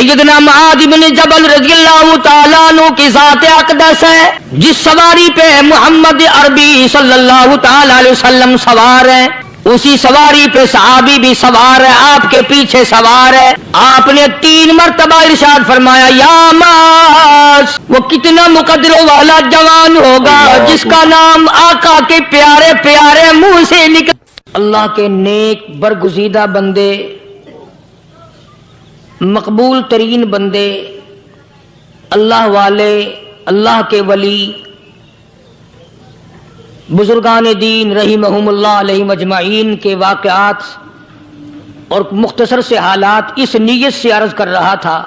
سیدنا معاذ بن جبل رضی اللہ تعالیٰ عنہ کی ذات اقدس ہے، جس سواری پہ محمد عربی صلی اللہ تعالیٰ علیہ وسلم سوار ہے، اسی سواری پہ صحابی بھی سوار ہے، آپ کے پیچھے سوار ہے۔ آپ نے 3 مرتبہ ارشاد فرمایا یا معاذ، وہ کتنا مقدر والا جوان ہوگا جس کا نام آقا کے پیارے پیارے منہ سے نکل۔ اللہ کے نیک برگزیدہ بندے، مقبول ترین بندے، اللہ والے، اللہ کے ولی، بزرگان دین رحمہم اللہ علیہ مجمعین کے واقعات اور مختصر سے حالات اس نیت سے عرض کر رہا تھا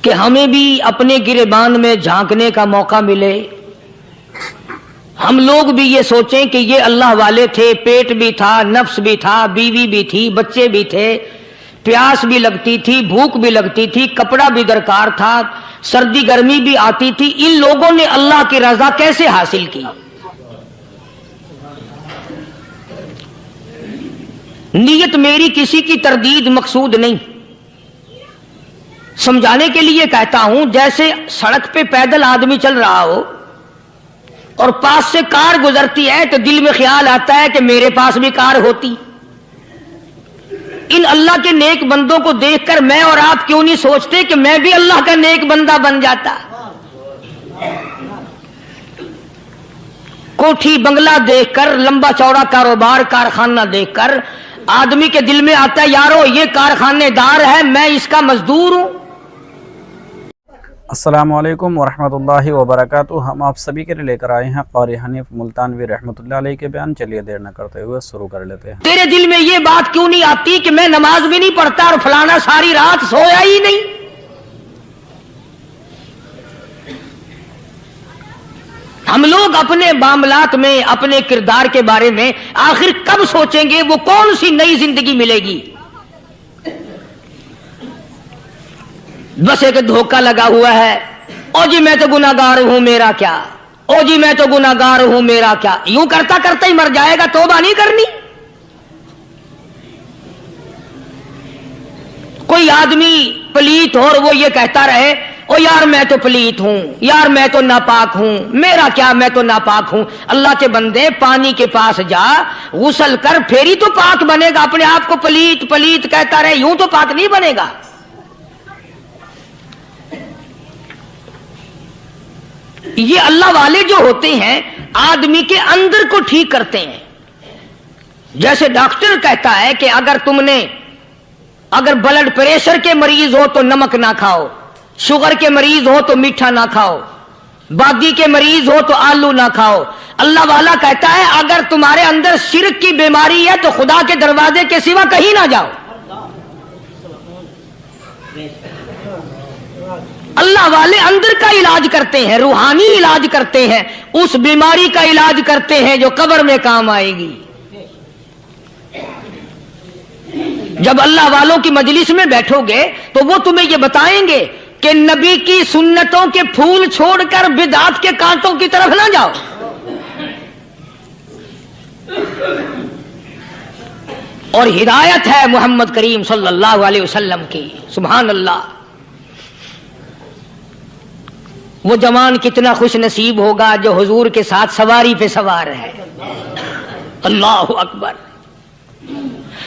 کہ ہمیں بھی اپنے گریبان میں جھانکنے کا موقع ملے، ہم لوگ بھی یہ سوچیں کہ یہ اللہ والے تھے، پیٹ بھی تھا، نفس بھی تھا، بیوی بھی تھی، بچے بھی تھے، پیاس بھی لگتی تھی، بھوک بھی لگتی تھی، کپڑا بھی درکار تھا، سردی گرمی بھی آتی تھی، ان لوگوں نے اللہ کی رضا کیسے حاصل کی؟ نیت میری کسی کی تردید مقصود نہیں، سمجھانے کے لیے کہتا ہوں جیسے سڑک پہ پیدل آدمی چل رہا ہو اور پاس سے کار گزرتی ہے تو دل میں خیال آتا ہے کہ میرے پاس بھی کار ہوتی۔ ان اللہ کے نیک بندوں کو دیکھ کر میں اور آپ کیوں نہیں سوچتے کہ میں بھی اللہ کا نیک بندہ بن جاتا؟ کوٹھی بنگلہ دیکھ کر، لمبا چوڑا کاروبار کارخانہ دیکھ کر آدمی کے دل میں آتا ہے یارو یہ کارخانے دار ہے، میں اس کا مزدور ہوں۔ السلام علیکم ورحمۃ اللہ وبرکاتہ۔ ہم آپ سبھی کے لیے لے کر آئے ہیں قاری حنیف ملتانوی رحمۃ اللہ علیہ کے بیان۔ چلیے دیر نہ کرتے ہوئے شروع کر لیتے ہیں۔ تیرے دل میں یہ بات کیوں نہیں آتی کہ میں نماز بھی نہیں پڑھتا اور فلانا ساری رات سویا ہی نہیں؟ ہم لوگ اپنے معاملات میں، اپنے کردار کے بارے میں آخر کب سوچیں گے وہ کون سی نئی زندگی ملے گی؟ بس ایک دھوکہ لگا ہوا ہے، او جی میں تو گناہگار ہوں میرا کیا، او جی میں تو گناہگار ہوں میرا کیا، یوں کرتا کرتا ہی مر جائے گا، توبہ نہیں کرنی۔ کوئی آدمی پلیت ہو اور وہ یہ کہتا رہے او یار میں تو پلیت ہوں، یار میں تو ناپاک ہوں، میرا کیا میں تو ناپاک ہوں۔ اللہ کے بندے پانی کے پاس جا، غسل کر، پھر ہی تو پاک بنے گا۔ اپنے آپ کو پلیت پلیت کہتا رہے یوں تو پاک نہیں بنے گا۔ یہ اللہ والے جو ہوتے ہیں آدمی کے اندر کو ٹھیک کرتے ہیں۔ جیسے ڈاکٹر کہتا ہے کہ اگر بلڈ پریشر کے مریض ہو تو نمک نہ کھاؤ، شوگر کے مریض ہو تو میٹھا نہ کھاؤ، بادی کے مریض ہو تو آلو نہ کھاؤ۔ اللہ والا کہتا ہے اگر تمہارے اندر شرک کی بیماری ہے تو خدا کے دروازے کے سوا کہیں نہ جاؤ۔ اللہ والے اندر کا علاج کرتے ہیں، روحانی علاج کرتے ہیں، اس بیماری کا علاج کرتے ہیں جو قبر میں کام آئے گی۔ جب اللہ والوں کی مجلس میں بیٹھو گے تو وہ تمہیں یہ بتائیں گے کہ نبی کی سنتوں کے پھول چھوڑ کر بدعت کے کانٹوں کی طرف نہ جاؤ۔ اور ہدایت ہے محمد کریم صلی اللہ علیہ وسلم کی، سبحان اللہ۔ وہ جوان کتنا خوش نصیب ہوگا جو حضور کے ساتھ سواری پہ سوار ہے۔ اللہ اکبر۔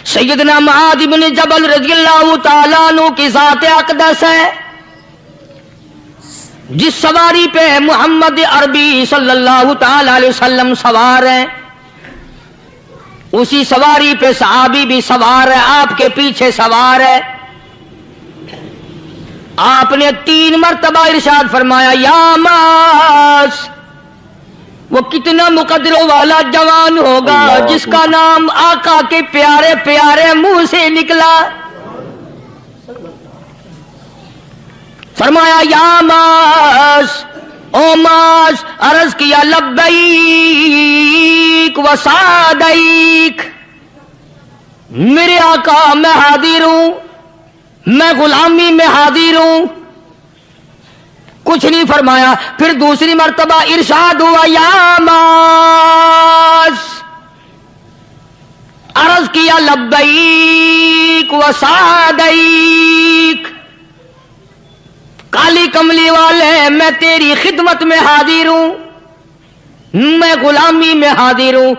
سیدنا معاذ بن جبل رضی اللہ تعالیٰ عنہ کی ذات اقدس ہے، جس سواری پہ محمد عربی صلی اللہ تعالیٰ علیہ وسلم سوار ہیں، اسی سواری پہ صحابی بھی سوار ہے، آپ کے پیچھے سوار ہے۔ آپ نے 3 مرتبہ ارشاد فرمایا یا معاذ، وہ کتنا مقدر والا جوان ہوگا جس کا نام آقا کے پیارے پیارے منہ سے نکلا۔ فرمایا یا معاذ، او معاذ، عرض کیا لبیک و سعدیک، میرے آقا میں حاضر ہوں، میں غلامی میں حاضر ہوں۔ کچھ نہیں فرمایا، پھر دوسری مرتبہ ارشاد ہوا یا معاذ، عرض کیا لبیک و سعدیک، کملی والے میں تیری خدمت میں حاضر ہوں، میں غلامی میں حاضر ہوں۔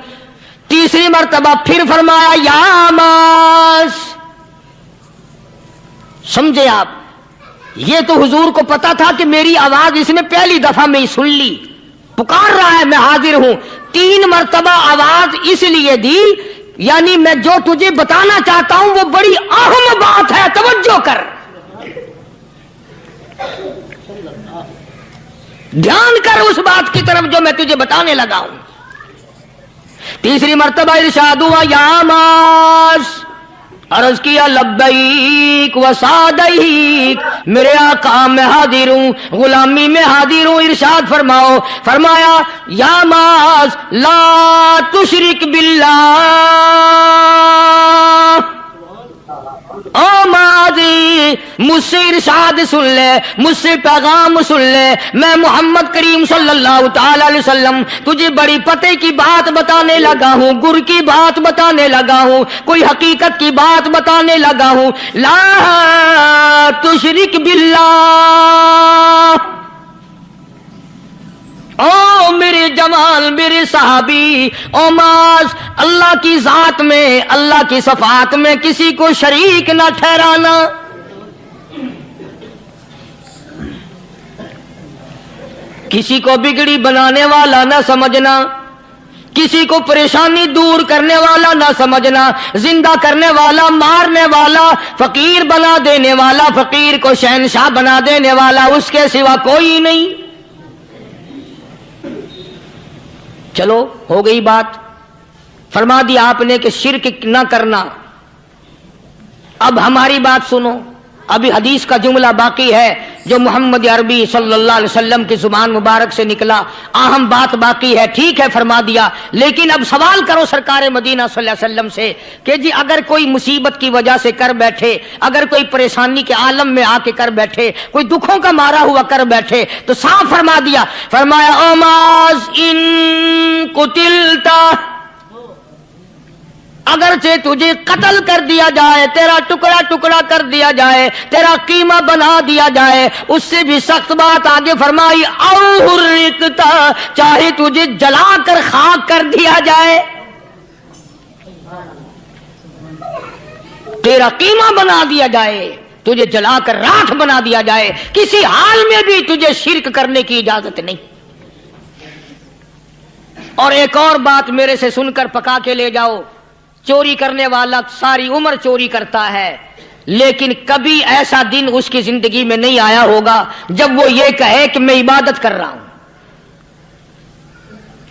تیسری مرتبہ پھر فرمایا یا ماس۔ سمجھے آپ، یہ تو حضور کو پتا تھا کہ میری آواز اس نے پہلی دفعہ میں ہی سن لی، پکار رہا ہے میں حاضر ہوں۔ 3 مرتبہ آواز اس لیے دی، یعنی میں جو تجھے بتانا چاہتا ہوں وہ بڑی اہم بات ہے، توجہ کر، دھیان کر اس بات کی طرف جو میں تجھے بتانے لگا ہوں۔ تیسری مرتبہ ارشاد ہوا یا ماس، عرض کیا لبیک و سعدیک، میرے آقا میں حاضر ہوں، غلامی میں حاضر ہوں۔ ارشاد فرماؤ، فرمایا یا ماس لا تشرک باللہ، او ماضی مجھ سے ارشاد سن لے، مجھ سے پیغام سن لے، میں محمد کریم صلی اللہ تعالی علیہ وسلم تجھے بڑی پتے کی بات بتانے لگا ہوں، گر کی بات بتانے لگا ہوں، کوئی حقیقت کی بات بتانے لگا ہوں۔ لا تشرک باللہ، او میرے جمال، میرے صحابی، او ماس، اللہ کی ذات میں، اللہ کی صفات میں کسی کو شریک نہ ٹھہرانا۔ کسی کو بگڑی بنانے والا نہ سمجھنا، کسی کو پریشانی دور کرنے والا نہ سمجھنا، زندہ کرنے والا، مارنے والا، فقیر بنا دینے والا، فقیر کو شہنشاہ بنا دینے والا اس کے سوا کوئی نہیں۔ چلو ہو گئی بات، فرما دیا آپ نے کہ شرک نہ کرنا۔ اب ہماری بات سنو، ابھی حدیث کا جملہ باقی ہے جو محمد عربی صلی اللہ علیہ وسلم کی زبان مبارک سے نکلا، اہم بات باقی ہے۔ ٹھیک ہے فرما دیا، لیکن اب سوال کرو سرکار مدینہ صلی اللہ علیہ وسلم سے کہ جی اگر کوئی مصیبت کی وجہ سے کر بیٹھے، اگر کوئی پریشانی کے عالم میں آ کے کر بیٹھے، کوئی دکھوں کا مارا ہوا کر بیٹھے، تو صاف فرما دیا، فرمایا او ماز ان قتلتا، اگرچہ تجھے قتل کر دیا جائے، تیرا ٹکڑا ٹکڑا کر دیا جائے، تیرا قیمہ بنا دیا جائے، اس سے بھی سخت بات آگے فرمائی او حرقتا، چاہے تجھے جلا کر خاک کر دیا جائے، تیرا قیمہ بنا دیا جائے، تجھے جلا کر راکھ بنا دیا جائے، کسی حال میں بھی تجھے شرک کرنے کی اجازت نہیں۔ اور ایک اور بات میرے سے سن کر پکا کے لے جاؤ، چوری کرنے والا ساری عمر چوری کرتا ہے، لیکن کبھی ایسا دن اس کی زندگی میں نہیں آیا ہوگا جب وہ یہ کہے کہ میں عبادت کر رہا ہوں۔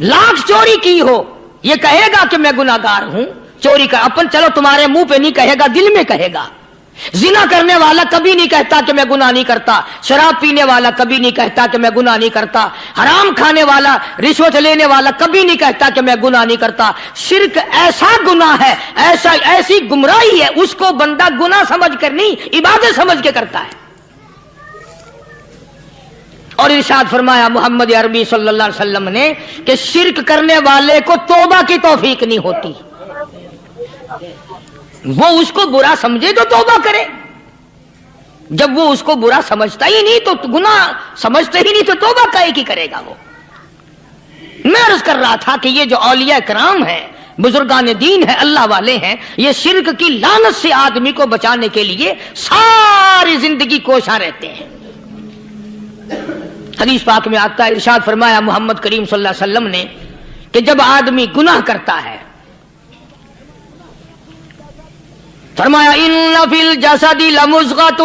لاکھ چوری کی ہو، یہ کہے گا کہ میں گناہگار ہوں، چوری کر اپن چلو تمہارے منہ پہ نہیں کہے گا، دل میں کہے گا۔ زنا کرنے والا کبھی نہیں کہتا کہ میں گناہ نہیں کرتا، شراب پینے والا کبھی نہیں کہتا کہ میں گناہ نہیں کرتا، حرام کھانے والا، رشوت لینے والا کبھی نہیں کہتا کہ میں گناہ نہیں کرتا۔ شرک ایسا گناہ ہے، ایسی گمراہی ہے، اس کو بندہ گناہ سمجھ کر نہیں، عبادت سمجھ کے کرتا ہے۔ اور ارشاد فرمایا محمد عربی صلی اللہ علیہ وسلم نے کہ شرک کرنے والے کو توبہ کی توفیق نہیں ہوتی، وہ اس کو برا سمجھے تو توبہ کرے، جب وہ اس کو برا سمجھتا ہی نہیں تو گناہ سمجھتا ہی نہیں تو توبہ کائے کی کرے گا وہ۔ میں عرض کر رہا تھا کہ یہ جو اولیاء کرام ہیں، بزرگان دین ہیں، اللہ والے ہیں، یہ شرک کی لعنت سے آدمی کو بچانے کے لیے ساری زندگی کوشاں رہتے ہیں۔ حدیث پاک میں آتا ہے، ارشاد فرمایا محمد کریم صلی اللہ علیہ وسلم نے کہ جب آدمی گناہ کرتا ہے، فرمایا ان فی الجسد لمضغۃ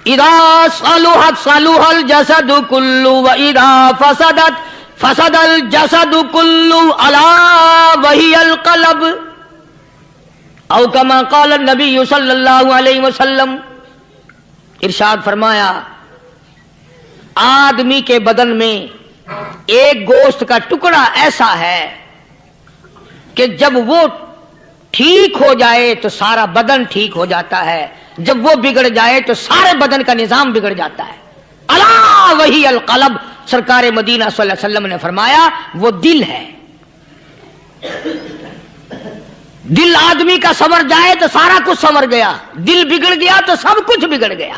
اذا صلحت صلح الجسد كله واذا فسدت فسد الجسد كله الا وهي القلب او كما قال النبي صلی اللہ علیہ وسلم۔ ارشاد فرمایا آدمی کے بدن میں ایک گوشت کا ٹکڑا ایسا ہے کہ جب وہ ٹھیک ہو جائے تو سارا بدن ٹھیک ہو جاتا ہے، جب وہ بگڑ جائے تو سارے بدن کا نظام بگڑ جاتا ہے۔ الا وہی القلب، سرکار مدینہ صلی اللہ علیہ وسلم نے فرمایا وہ دل ہے۔ دل آدمی کا سنور جائے تو سارا کچھ سنور گیا، دل بگڑ گیا تو سب کچھ بگڑ گیا۔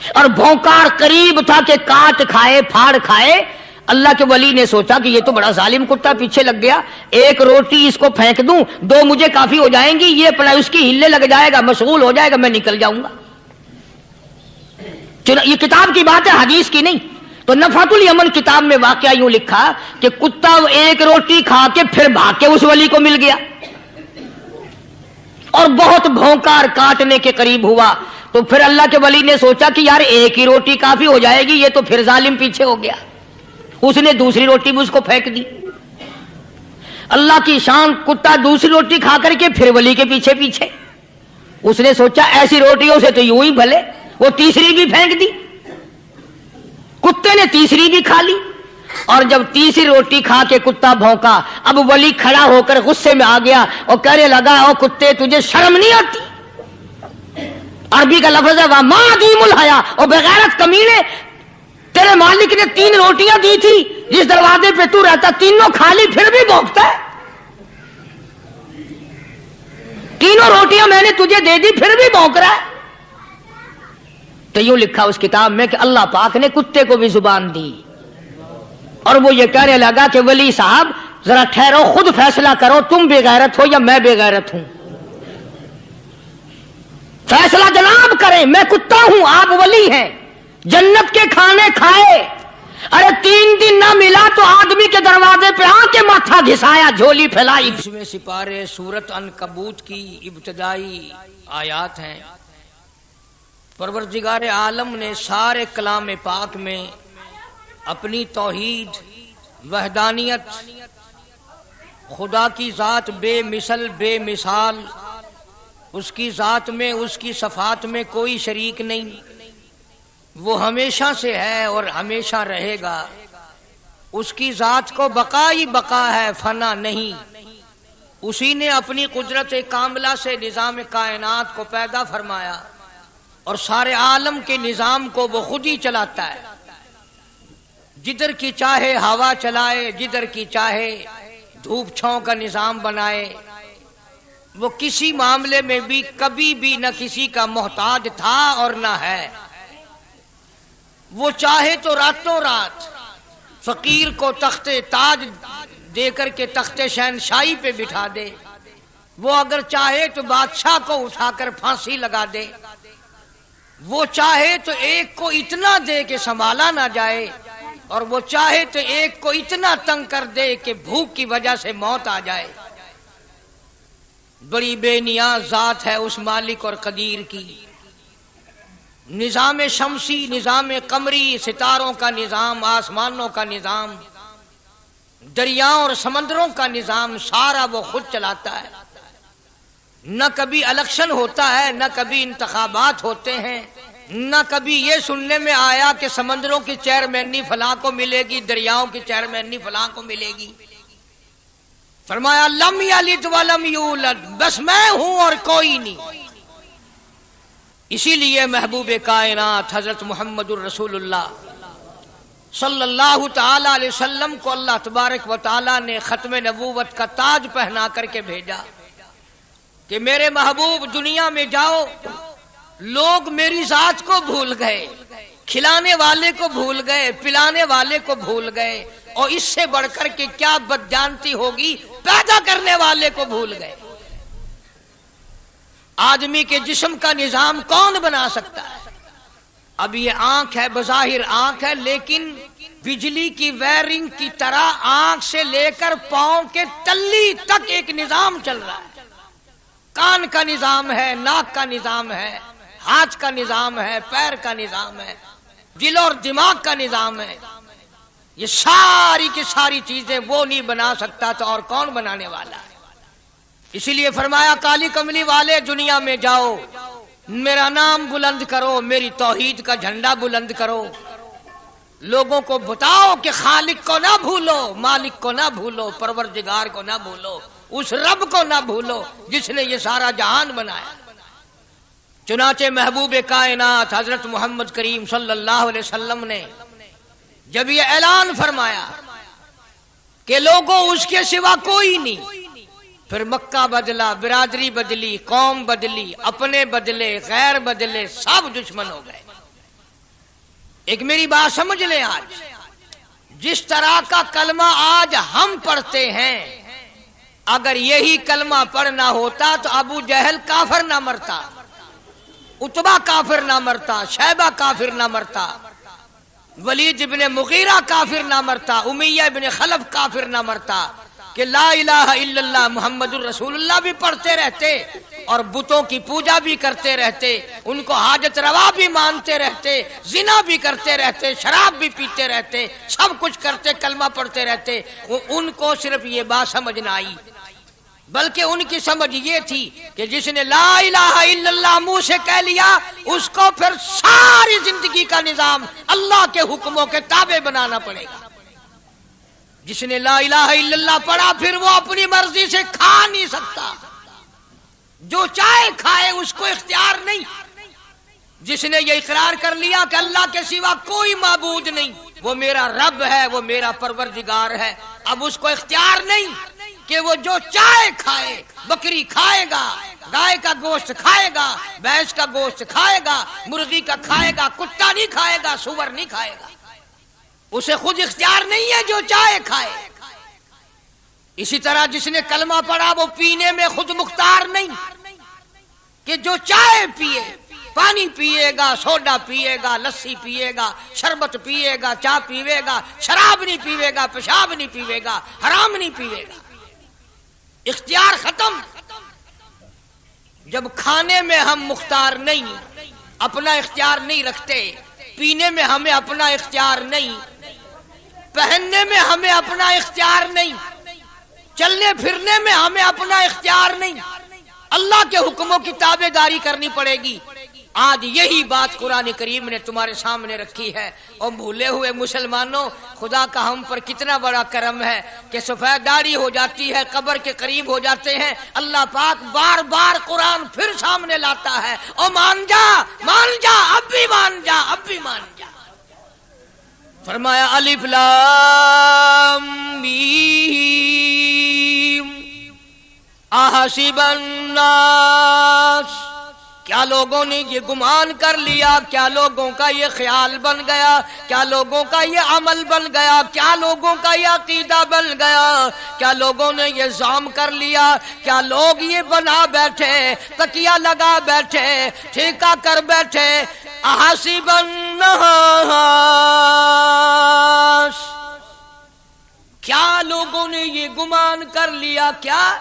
اور بھونکار قریب تھا کہ کاٹ کھائے پھاڑ کھائے. اللہ کے ولی نے سوچا کہ یہ تو بڑا ظالم کتا پیچھے لگ گیا, ایک روٹی اس کو پھینک دوں, 2 مجھے کافی ہو جائیں گی, یہ اپنا اس کی ہلے لگ جائے گا, مشغول ہو جائے گا, میں نکل جاؤں گا. یہ کتاب کی بات ہے, حدیث کی نہیں. تو نفحۃ الیمن کتاب میں واقعہ یوں لکھا کہ کتا ایک روٹی کھا کے پھر بھاگ کے اس ولی کو مل گیا اور بہت بھونکار کاٹنے کے قریب ہوا. تو پھر اللہ کے ولی نے سوچا کہ یار ایک ہی روٹی کافی ہو جائے گی, یہ تو پھر ظالم پیچھے ہو گیا. اس نے دوسری روٹی بھی اس کو پھینک دی. اللہ کی شان, کتا دوسری روٹی کھا کر کے پھر ولی کے پیچھے پیچھے. اس نے سوچا ایسی روٹیوں سے تو یوں ہی بھلے, وہ تیسری بھی پھینک دی. کتے نے تیسری بھی کھا لی, اور جب تیسری روٹی کھا کے کتا بھونکا, اب ولی کھڑا ہو کر غصے میں آ گیا اور کہنے لگا, او کتے تجھے شرم نہیں آتی؟ عربی کا لفظ ہے وَمَا عَدِيمُ الْحَيَا, اور بغیرت کمینے, تیرے مالک نے 3 روٹیاں دی تھی, جس دروازے پہ تو رہتا تینوں کھا لی, پھر بھی بھونکتا ہے. 3 روٹیاں میں نے تجھے دے دی, پھر بھی بھونک رہا ہے. تو یوں لکھا اس کتاب میں کہ اللہ پاک نے کتے کو بھی زبان دی, اور وہ یہ کہنے لگا کہ ولی صاحب ذرا ٹھہرو, خود فیصلہ کرو, تم بے غیرت ہو یا میں بے غیرت ہوں. فیصلہ جناب کریں, میں کتا ہوں, آپ ولی ہیں. جنت کے کھانے کھائے, ارے 3 دن نہ ملا تو آدمی کے دروازے پہ آ کے ماتھا گھسایا, جھولی پھیلائی. اس میں سپارے سورت عنکبوت کی ابتدائی آیات ہیں. پروردگار عالم نے سارے کلام پاک میں اپنی توحید, وحدانیت, خدا کی ذات بے مثل بے مثال, اس کی ذات میں, اس کی صفات میں کوئی شریک نہیں, وہ ہمیشہ سے ہے اور ہمیشہ رہے گا. اس کی ذات کو بقا ہی بقا ہے, فنا نہیں. اسی نے اپنی قدرت کاملہ سے نظام کائنات کو پیدا فرمایا, اور سارے عالم کے نظام کو وہ خود ہی چلاتا ہے. جدھر کی چاہے ہوا چلائے, جدھر کی چاہے دھوپ چھاؤں کا نظام بنائے. وہ کسی معاملے میں بھی کبھی بھی نہ کسی کا محتاج تھا اور نہ ہے. وہ چاہے تو راتوں رات فقیر کو تخت تاج دے کر کے تخت شہنشاہی پہ بٹھا دے. وہ اگر چاہے تو بادشاہ کو اٹھا کر پھانسی لگا دے. وہ چاہے تو ایک کو اتنا دے کہ سنبھالا نہ جائے, اور وہ چاہے تو ایک کو اتنا تنگ کر دے کہ بھوک کی وجہ سے موت آ جائے. بڑی بے نیاز ذات ہے اس مالک اور قدیر کی. نظام شمسی, نظام قمری, ستاروں کا نظام, آسمانوں کا نظام, دریاؤں اور سمندروں کا نظام, سارا وہ خود چلاتا ہے. نہ کبھی الیکشن ہوتا ہے, نہ کبھی انتخابات ہوتے ہیں, نہ کبھی یہ سننے میں آیا کہ سمندروں کی چیئرمینی فلاں کو ملے گی, دریاؤں کی چیئرمینی فلاں کو ملے گی. فرمایا لم یلد ولم یولد, بس میں ہوں اور کوئی نہیں. اسی لیے محبوب کائنات حضرت محمد الرسول اللہ صلی اللہ تعالی علیہ وسلم کو اللہ تبارک و تعالی نے ختم نبوت کا تاج پہنا کر کے بھیجا کہ میرے محبوب دنیا میں جاؤ, لوگ میری ذات کو بھول گئے, کھلانے والے کو بھول گئے, پلانے والے کو بھول گئے, اور اس سے بڑھ کر کے کیا بدجانتی ہوگی, پیدا کرنے والے کو بھول گئے. آدمی کے جسم کا نظام کون بنا سکتا ہے؟ اب یہ آنکھ ہے, بظاہر آنکھ ہے, لیکن بجلی کی وائرنگ کی طرح آنکھ سے لے کر پاؤں کے تلی تک ایک نظام چل رہا ہے. کان کا نظام ہے, ناک کا نظام ہے, ہاتھ کا نظام ہے, پیر کا نظام ہے, دل اور دماغ کا نظام ہے. یہ ساری کی ساری چیزیں وہ نہیں بنا سکتا تو اور کون بنانے والا ہے؟ اسی لیے فرمایا کالی کملی والے دنیا میں جاؤ, میرا نام بلند کرو, میری توحید کا جھنڈا بلند کرو, لوگوں کو بتاؤ کہ خالق کو نہ بھولو, مالک کو نہ بھولو, پروردگار کو نہ بھولو, اس رب کو نہ بھولو جس نے یہ سارا جہان بنایا. چنانچہ محبوب کائنات حضرت محمد کریم صلی اللہ علیہ وسلم نے جب یہ اعلان فرمایا کہ لوگوں اس کے سوا کوئی نہیں, پھر مکہ بدلا, برادری بدلی, قوم بدلی, اپنے بدلے, غیر بدلے, سب دشمن ہو گئے. ایک میری بات سمجھ لیں، آج جس طرح کا کلمہ آج ہم پڑھتے ہیں، اگر یہی کلمہ پڑھنا ہوتا تو ابو جہل کافر نہ مرتا، عتبہ کافر نہ مرتا، شیبہ کافر نہ مرتا، ولید ابن مغیرہ کافر نہ مرتا، امیہ ابن خلف کافر نہ مرتا، کہ لا الہ الا اللہ محمد الرسول اللہ بھی پڑھتے رہتے اور بتوں کی پوجا بھی کرتے رہتے، ان کو حاجت روا بھی مانتے رہتے، زنا بھی کرتے رہتے، شراب بھی پیتے رہتے، سب کچھ کرتے، کلمہ پڑھتے رہتے، ان کو صرف یہ بات سمجھ نہ آئی، بلکہ ان کی سمجھ یہ تھی کہ جس نے لا الہ الا اللہ منہ سے کہہ لیا، اس کو پھر ساری زندگی کا نظام اللہ کے حکموں کے تابع بنانا پڑے گا۔ جس نے لا الہ الا اللہ پڑھا، پھر وہ اپنی مرضی سے کھا نہیں سکتا، جو چاہے کھائے، اس کو اختیار نہیں۔ جس نے یہ اقرار کر لیا کہ اللہ کے سوا کوئی معبود نہیں، وہ میرا رب ہے، وہ میرا پروردگار ہے، اب اس کو اختیار نہیں کہ وہ جو چاہے کھائے، بکری کھائے گا، گائے کا گوشت کھائے گا، بھینس کا گوشت کھائے گا، مرغی کا کھائے گا، کتا نہیں کھائے گا، سور نہیں کھائے گا، اسے خود اختیار نہیں ہے، جو چاہے کھائے۔ اسی طرح جس نے کلمہ پڑھا، وہ پینے میں خود مختار نہیں کہ جو چاہے پیے، پانی پیے گا، سوڈا پیے گا، لسی پیے گا، شربت پیے گا، چائے پیے گا، شراب نہیں پیے گا، پیشاب نہیں پیے گا، حرام نہیں پیے گا، اختیار ختم۔ جب کھانے میں ہم مختار نہیں، اپنا اختیار نہیں رکھتے، پینے میں ہمیں اپنا اختیار نہیں، پہننے میں ہمیں اپنا اختیار نہیں، چلنے پھرنے میں ہمیں اپنا اختیار نہیں، اللہ کے حکموں کی تابع داری کرنی پڑے گی۔ آج یہی بات قرآن کریم نے تمہارے سامنے رکھی ہے، اور بھولے ہوئے مسلمانوں، خدا کا ہم پر کتنا بڑا کرم ہے کہ سفید داڑھی ہو جاتی ہے، قبر کے قریب ہو جاتے ہیں، اللہ پاک بار بار قرآن پھر سامنے لاتا ہے، او مان جا، مان جا، اب بھی مان جا، اب بھی مان جا۔ فرمایا الف لام میم احسب الناس، کیا لوگوں نے یہ گمان کر لیا، کیا لوگوں کا یہ خیال بن گیا، کیا لوگوں کا یہ عمل بن گیا، کیا لوگوں کا یہ عقیدہ بن گیا، کیا لوگوں نے یہ زعم کر لیا، کیا لوگ یہ بنا بیٹھے، تکیہ لگا بیٹھے، ٹھیکہ کر بیٹھے، احسب الناس، کیا لوگوں نے یہ گمان کر لیا، کیا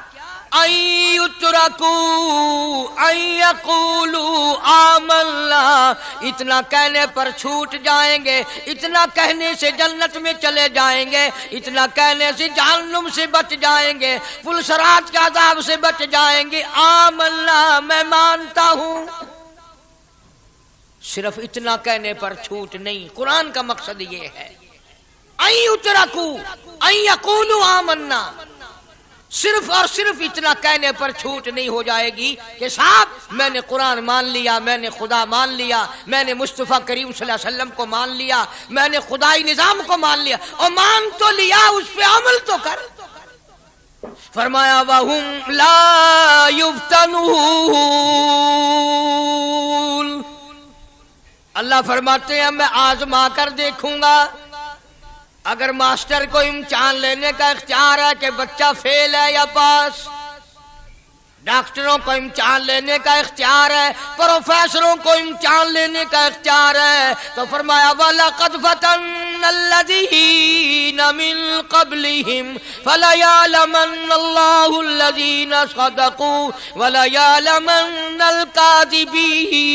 ان یترکوا ان یقولوا آمنا، اتنا کہنے پر چھوٹ جائیں گے، اتنا کہنے سے جنت میں چلے جائیں گے، اتنا کہنے سے جہنم سے بچ جائیں گے، پلسرات کے عذاب سے بچ جائیں گے، آمنا میں مانتا ہوں۔ صرف اتنا کہنے پر چھوٹ نہیں، قرآن کا مقصد یہ ہے ان یترکوا ان یقولوا آمنا، صرف اور صرف اتنا کہنے پر چھوٹ نہیں ہو جائے گی کہ صاحب میں نے قرآن مان لیا، میں نے خدا مان لیا، میں نے مصطفیٰ کریم صلی اللہ علیہ وسلم کو مان لیا، میں نے خدائی نظام کو مان لیا، اور مان تو لیا، اس پہ عمل تو کر۔ فرمایا وَهُمْ لَا يُفْتَنُونَ، اللہ فرماتے ہیں میں آزما کر دیکھوں گا۔ اگر ماسٹر کو امتحان لینے کا اختیار ہے کہ بچہ فیل ہے یا پاس، ڈاکٹروں کو امتحان لینے کا اختیار ہے، پروفیسروں کو امتحان لینے کا اختیار ہے، تو فرمایا وَلَقَدْ فَتَنَّا الَّذِينَ مِن قَبْلِهِمْ فَلَيَعْلَمَنَّ اللَّهُ الَّذِينَ صَدَقُوا وَلَيَعْلَمَنَّ الْكَاذِبِينَ۔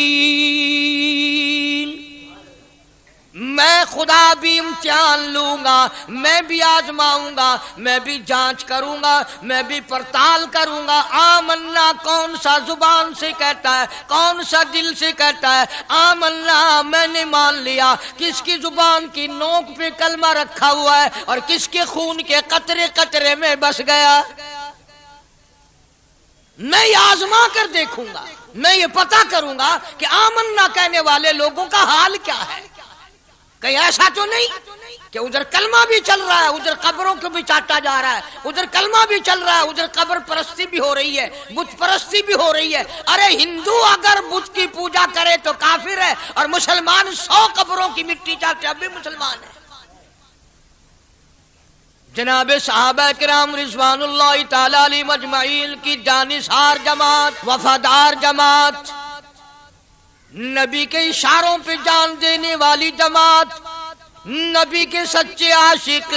میں خدا بھی امتحان لوں گا، میں بھی آزماؤں گا، میں بھی جانچ کروں گا، میں بھی پڑتال کروں گا۔ آمنا کون سا زبان سے کہتا ہے، کون سا دل سے کہتا ہے آمنا میں نے مان لیا، کس کی زبان کی نوک پہ کلمہ رکھا ہوا ہے اور کس کے خون کے قطرے قطرے میں بس گیا۔ میں یہ آزما کر دیکھوں گا، میں یہ پتہ کروں گا کہ آمنا کہنے والے لوگوں کا حال کیا ہے، کہیں ایسا تو نہیں کہ ادھر کلمہ بھی چل رہا ہے، ادھر قبروں کو بھی چاٹا جا رہا ہے، ادھر کلمہ بھی چل رہا ہے، ادھر قبر پرستی بھی ہو رہی ہے، بت پرستی بھی ہو رہی ہے۔ ارے ہندو اگر بت کی پوجا کرے تو کافر ہے، اور مسلمان 100 قبروں کی مٹی چاٹے اب بھی مسلمان ہے۔ جناب صحابہ کرام رضوان اللہ تعالی علیہم اجمعین کی جانثار جماعت، وفادار جماعت، نبی کے اشاروں پہ جان دینے والی جماعت، نبی کے سچے عاشق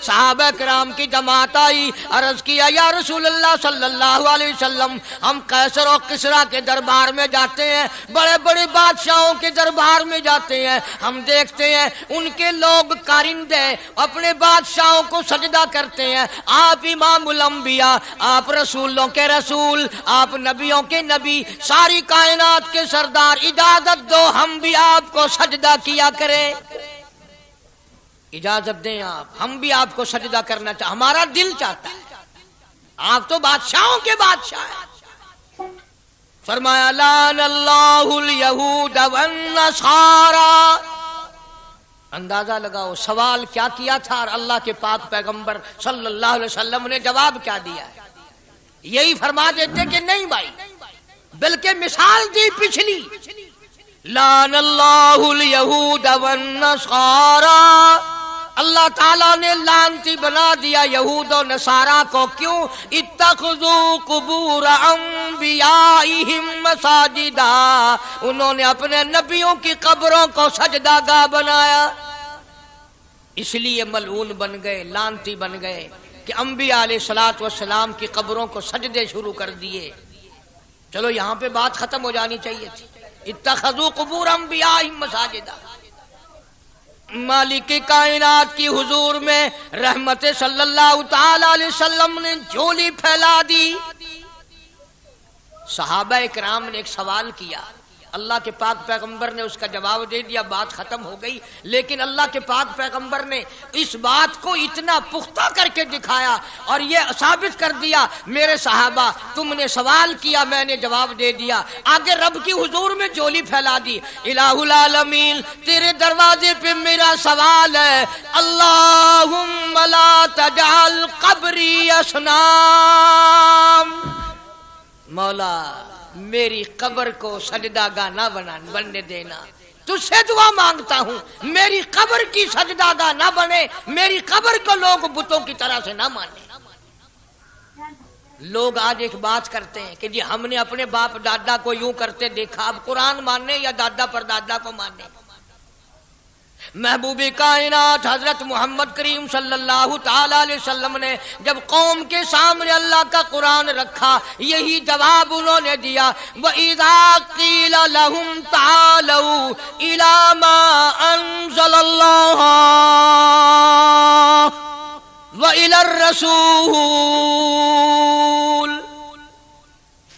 صحابہ کرام کی جماعت آئی، عرض کیا یا رسول اللہ صلی اللہ علیہ وسلم، ہم قیصر و کسریٰ کے دربار میں جاتے ہیں، بڑے بڑے بادشاہوں کے دربار میں جاتے ہیں، ہم دیکھتے ہیں ان کے لوگ کارندے اپنے بادشاہوں کو سجدہ کرتے ہیں، آپ امام الانبیاء، آپ رسولوں کے رسول، آپ نبیوں کے نبی، ساری کائنات کے سردار، اجازت دو ہم بھی آپ کو سجدہ کیا کریں، اجازت دیں آپ، ہم بھی آپ کو سجدہ کرنا چاہتے، ہمارا دل چاہتا ہے، آپ تو بادشاہوں کے بادشاہ ہیں۔ فرمایا لعن اللہ الیہود والنصارى۔ اندازہ لگاؤ سوال کیا کیا تھا اور اللہ کے پاک پیغمبر صلی اللہ علیہ وسلم نے جواب کیا دیا ہے؟ یہی فرما دیتے کہ نہیں بھائی، بلکہ مثال دی پچھلی، لعن اللہ الیہود والنصارى، اللہ تعالیٰ نے لعنتی بنا دیا یہود و نصارہ کو، کیوں؟ اتخذوا قبور انبیائہم مساجدا، انہوں نے اپنے نبیوں کی قبروں کو سجدہ گاہ بنایا، اس لیے ملعون بن گئے، لعنتی بن گئے کہ انبیاء علیہ الصلوۃ والسلام کی قبروں کو سجدے شروع کر دیے۔ چلو یہاں پہ بات ختم ہو جانی چاہیے تھی، اتخذوا قبور انبیائہم مساجدا۔ مالک کائنات کی حضور میں رحمت صلی اللہ تعالی علیہ وسلم نے جھولی پھیلا دی۔ صحابہ کرام نے ایک سوال کیا، اللہ کے پاک پیغمبر نے اس کا جواب دے دیا، بات ختم ہو گئی، لیکن اللہ کے پاک پیغمبر نے اس بات کو اتنا پختہ کر کے دکھایا اور یہ ثابت کر دیا، میرے صحابہ تم نے سوال کیا، میں نے جواب دے دیا، آگے رب کی حضور میں جھولی پھیلا دی۔ الہ العالمین تیرے دروازے پہ میرا سوال ہے، اللہم لا تجعل قبری اصنام، مولا میری قبر کو سجدہ گاہ نہ بننے دینا، تجھ سے دعا مانگتا ہوں میری قبر کی سجدہ گاہ نہ بنے، میری قبر کو لوگ بتوں کی طرح سے نہ مانے۔ لوگ آج ایک بات کرتے ہیں کہ جی ہم نے اپنے باپ دادا کو یوں کرتے دیکھا، اب قرآن ماننے یا دادا پر دادا کو ماننے؟ محبوب کائنات حضرت محمد کریم صلی اللہ تعالی علیہ وسلم نے جب قوم کے سامنے اللہ کا قرآن رکھا، یہی جواب انہوں نے دیا، وَإِذَا قِيلَ لَهُمْ تَعَالَوْا إِلَى مَا أَنزَلَ اللَّهُ وَإِلَى الرَّسُولِ،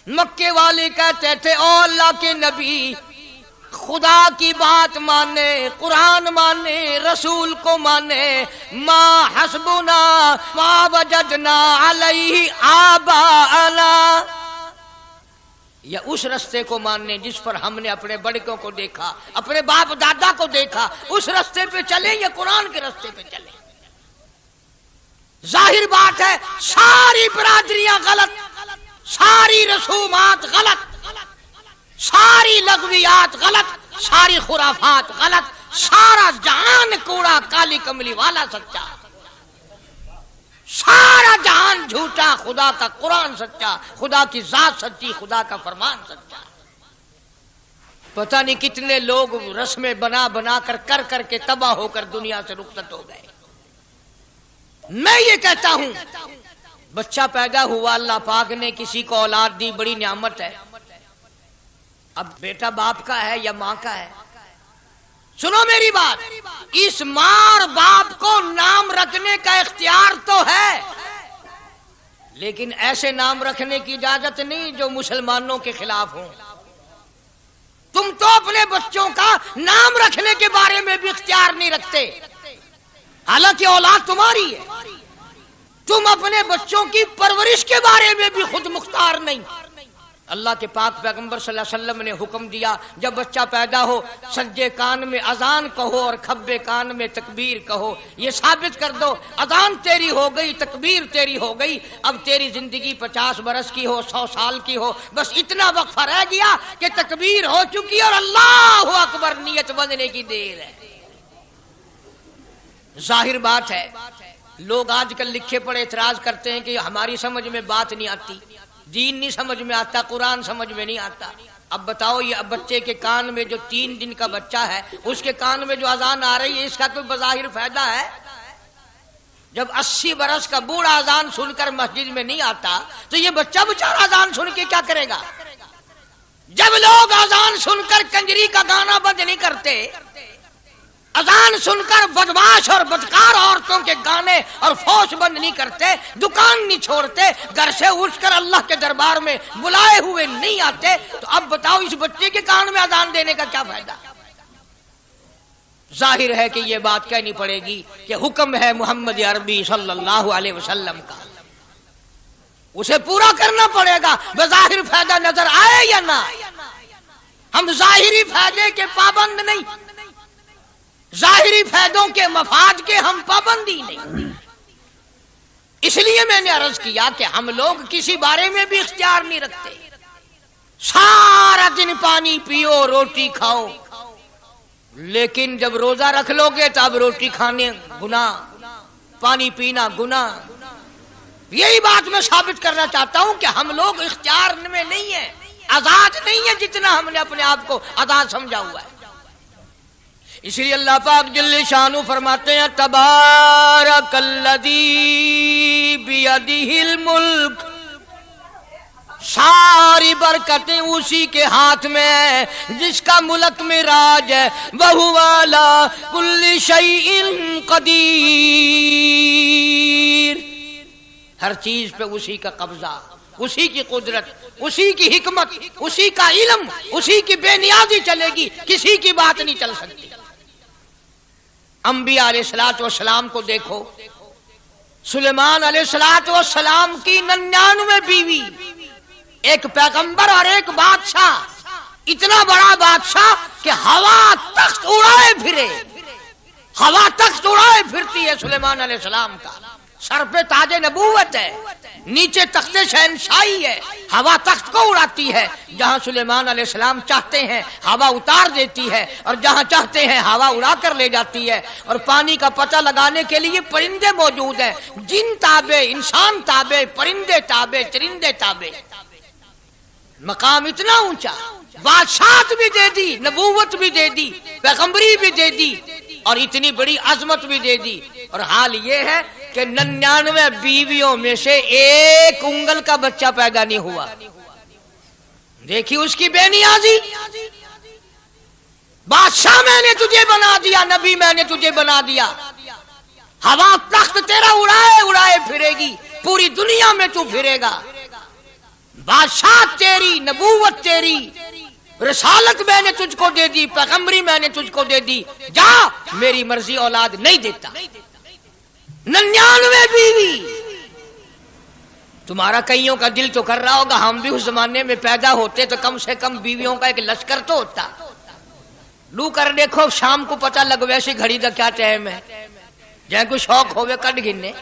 مکے والے کہتے تھے او اللہ کے نبی، خدا کی بات مانے، قرآن مانے، رسول کو مانے، ما حسبنا ما وجدنا علیہ آباءنا، یا اس رستے کو ماننے جس پر ہم نے اپنے بڑکوں کو دیکھا، اپنے باپ دادا کو دیکھا، اس رستے پہ چلیں یا قرآن کے رستے پہ چلیں؟ ظاہر بات ہے ساری برادریاں غلط، ساری رسومات غلط، ساری لغویات غلط، ساری خرافات غلط، سارا جہان کوڑا، کالی کملی والا سچا، سارا جہان جھوٹا، خدا کا قرآن سچا، خدا کی ذات سچی، خدا کا فرمان سچا۔ پتہ نہیں کتنے لوگ رسمیں بنا بنا کر کے تباہ ہو کر دنیا سے رخصت ہو گئے۔ میں یہ کہتا ہوں بچہ پیدا ہوا، اللہ پاک نے کسی کو اولاد دی، بڑی نعمت ہے، اب بیٹا باپ کا ہے یا ماں کا ہے؟ سنو میری بات، اس ماں اور باپ کو نام رکھنے کا اختیار تو ہے، لیکن ایسے نام رکھنے کی اجازت نہیں جو مسلمانوں کے خلاف ہوں۔ تم تو اپنے بچوں کا نام رکھنے کے بارے میں بھی اختیار نہیں رکھتے، حالانکہ اولاد تمہاری ہے، تم اپنے بچوں کی پرورش کے بارے میں بھی خود مختار نہیں۔ اللہ کے پاک پیغمبر صلی اللہ علیہ وسلم نے حکم دیا جب بچہ پیدا ہو سجے کان میں اذان کہو اور کھبے کان میں تکبیر کہو. یہ ثابت کر دو اذان تیری ہو گئی, تکبیر تیری ہو گئی, اب تیری زندگی 50 برس کی ہو 100 سال کی ہو, بس اتنا وقفہ رہ گیا کہ تکبیر ہو چکی اور اللہ اکبر نیت بندنے کی دیر ہے. ظاہر بات ہے لوگ آج کل لکھے پڑے اعتراض کرتے ہیں کہ ہماری سمجھ میں بات نہیں آتی, دین نہیں سمجھ میں آتا, قرآن سمجھ میں نہیں آتا. اب بتاؤ یہ بچے کے کان میں جو 3 دن کا بچہ ہے اس کے کان میں جو اذان آ رہی ہے اس کا کوئی بظاہر فائدہ ہے؟ جب 80 برس کا بوڑھا اذان سن کر مسجد میں نہیں آتا تو یہ بچہ بیچارہ اذان سن کے کیا کرے گا؟ جب لوگ اذان سن کر کنجری کا گانا بند نہیں کرتے, اذان سن کر بدماش اور بدکار عورتوں کے گانے اور فوش بند نہیں کرتے, دکان نہیں چھوڑتے, گھر سے اٹھ کر اللہ کے دربار میں بلائے ہوئے نہیں آتے, تو اب بتاؤ اس بچے کے کان میں اذان دینے کا کیا فائدہ؟ ظاہر ہے کہ یہ بات کہنی پڑے گی کہ حکم ہے محمد عربی صلی اللہ علیہ وسلم کا, اسے پورا کرنا پڑے گا بظاہر فائدہ نظر آئے یا نہ. ہم ظاہری فائدے کے پابند نہیں, ظاہری فائدوں کے مفاد کے ہم پابندی نہیں. اس لیے میں نے عرض کیا کہ ہم لوگ کسی بارے میں بھی اختیار نہیں رکھتے. سارا دن پانی پیو روٹی کھاؤ, لیکن جب روزہ رکھ لو گے تو اب روٹی کھانے گناہ, پانی پینا گناہ. یہی بات میں ثابت کرنا چاہتا ہوں کہ ہم لوگ اختیار میں نہیں ہیں, آزاد نہیں ہے جتنا ہم نے اپنے آپ کو آزاد سمجھا ہوا ہے. اس لیے اللہ پاک جل شانہ فرماتے ہیں تبارک الذی بیدہ الملک, ساری برکتیں اسی کے ہاتھ میں ہیں جس کا ملک میں راج ہے. وَهُوَ عَلَىٰ كُلِّ شَيْءٍ قدیر, ہر چیز پہ اسی کا قبضہ, اسی کی قدرت, اسی کی حکمت, اسی کا علم, اسی کی بے نیازی چلے گی, کسی کی بات نہیں چل سکتی. انبیاء علیہ السلام کو دیکھو, سلیمان علیہ السلام کی 99 بیوی, ایک پیغمبر اور ایک بادشاہ, اتنا بڑا بادشاہ کہ ہوا تخت اڑائے پھرے, ہوا تخت اڑائے پھرتی ہے سلیمان علیہ السلام کا. سر پہ تاج نبوت ہے, نیچے تخت شہنشاہی ہے, ہوا تخت کو اڑاتی ہے. جہاں سلیمان علیہ السلام چاہتے ہیں ہوا اتار دیتی ہے, اور جہاں چاہتے ہیں ہوا اڑا کر لے جاتی ہے. اور پانی کا پتہ لگانے کے لیے پرندے موجود ہیں, جن تابع, انسان تابع, پرندے تابع, چرندے تابع. مقام اتنا اونچا, بادشاہت بھی دے دی, نبوت بھی دے دی, پیغمبری بھی دے دی, اور اتنی بڑی عظمت بھی دے دی. اور حال یہ ہے کہ 99 بیویوں میں سے ایک انگل کا بچہ پیدا نہیں ہوا. دیکھی اس کی بے نیازی. بادشاہ میں نے تجھے بنا دیا, نبی میں نے تجھے بنا دیا, ہوا تخت تیرا اڑائے اڑائے پھرے گی, پوری دنیا میں تو پھرے گا. بادشاہ تیری, نبوت تیری, رسالت میں نے تجھ کو دے دی, پیغمبری میں نے تجھ کو دے دی, جا میری مرضی اولاد نہیں دیتا. 99 بیوی. تمہارا کئیوں کا دل تو کر رہا ہوگا ہم بھی اس زمانے میں پیدا ہوتے تو کم سے کم بیویوں کا ایک لشکر تو ہوتا. لو کر دیکھو شام کو پتہ لگ ویسے گھڑی دا کیا ٹائم ہے, جہاں کوئی شوق ہوئے کٹ گننے.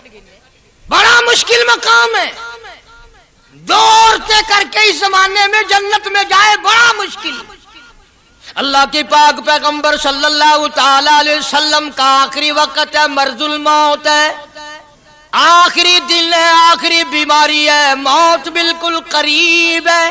بڑا مشکل مقام ہے, 2 عورتیں کر کے اس زمانے میں جنت میں جائے بڑا مشکل. اللہ کے پاک پیغمبر صلی اللہ تعالی علیہ وسلم کا آخری وقت ہے, مرض الموت ہے, آخری دن ہے, آخری بیماری ہے, موت بالکل قریب ہے.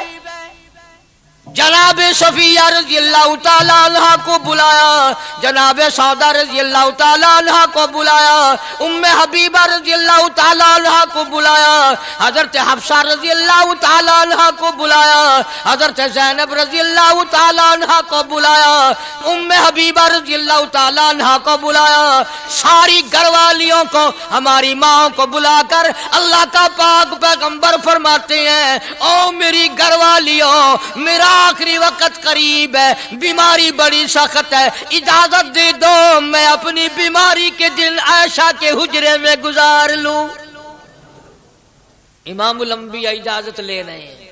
جناب صفیہ رضی اللہ تعالی عنہ کو بلایا, جناب سودا رضی اللہ تعالی عنہ کو بلایا, ام حبیبہ رضی اللہ تعالی عنہ کو بلایا, حضرت حفصہ رضی اللہ تعالی عنہ کو بلایا, حضرت زینب رضی اللہ تعالی عنہ کو بلایا, ام حبیبہ رضی اللہ تعالی عنہ کو بلایا. ساری گھر والیوں کو, ہماری ماں کو بلا کر اللہ کا پاک پیغمبر فرماتے ہیں, او میری گھر والیوں, میرا آخری وقت قریب ہے, بیماری بڑی سخت ہے, اجازت دے دو میں اپنی بیماری کے دن عائشہ کے حجرے میں گزار لوں. امام الانبیاء اجازت لے رہے ہیں,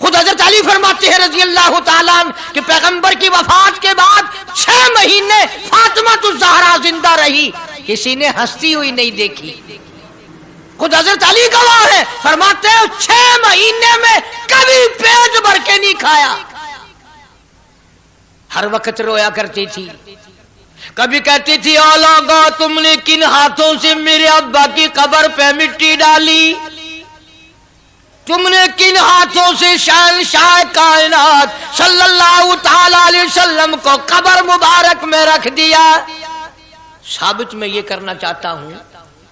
خود حضرت علی فرماتے ہیں رضی اللہ تعالیٰ عنہ کہ پیغمبر کی وفات کے بعد 6 مہینے فاطمہ الزہرا زندہ رہی، کسی نے ہنستی ہوئی نہیں دیکھی. خود حضرت علی گواہ ہے، فرماتے ہیں 6 مہینے میں کبھی پیٹ بھر کے نہیں کھایا، ہر وقت رویا کرتی تھی. کبھی کہتی تھی اولاغا تم نے کن ہاتھوں سے میرے ابا کی قبر پہ مٹی ڈالی، تم نے کن ہاتھوں سے شہنشاہ کائنات صلی اللہ تعالی علیہ وسلم کو قبر مبارک میں رکھ دیا. ثابت میں یہ کرنا چاہتا ہوں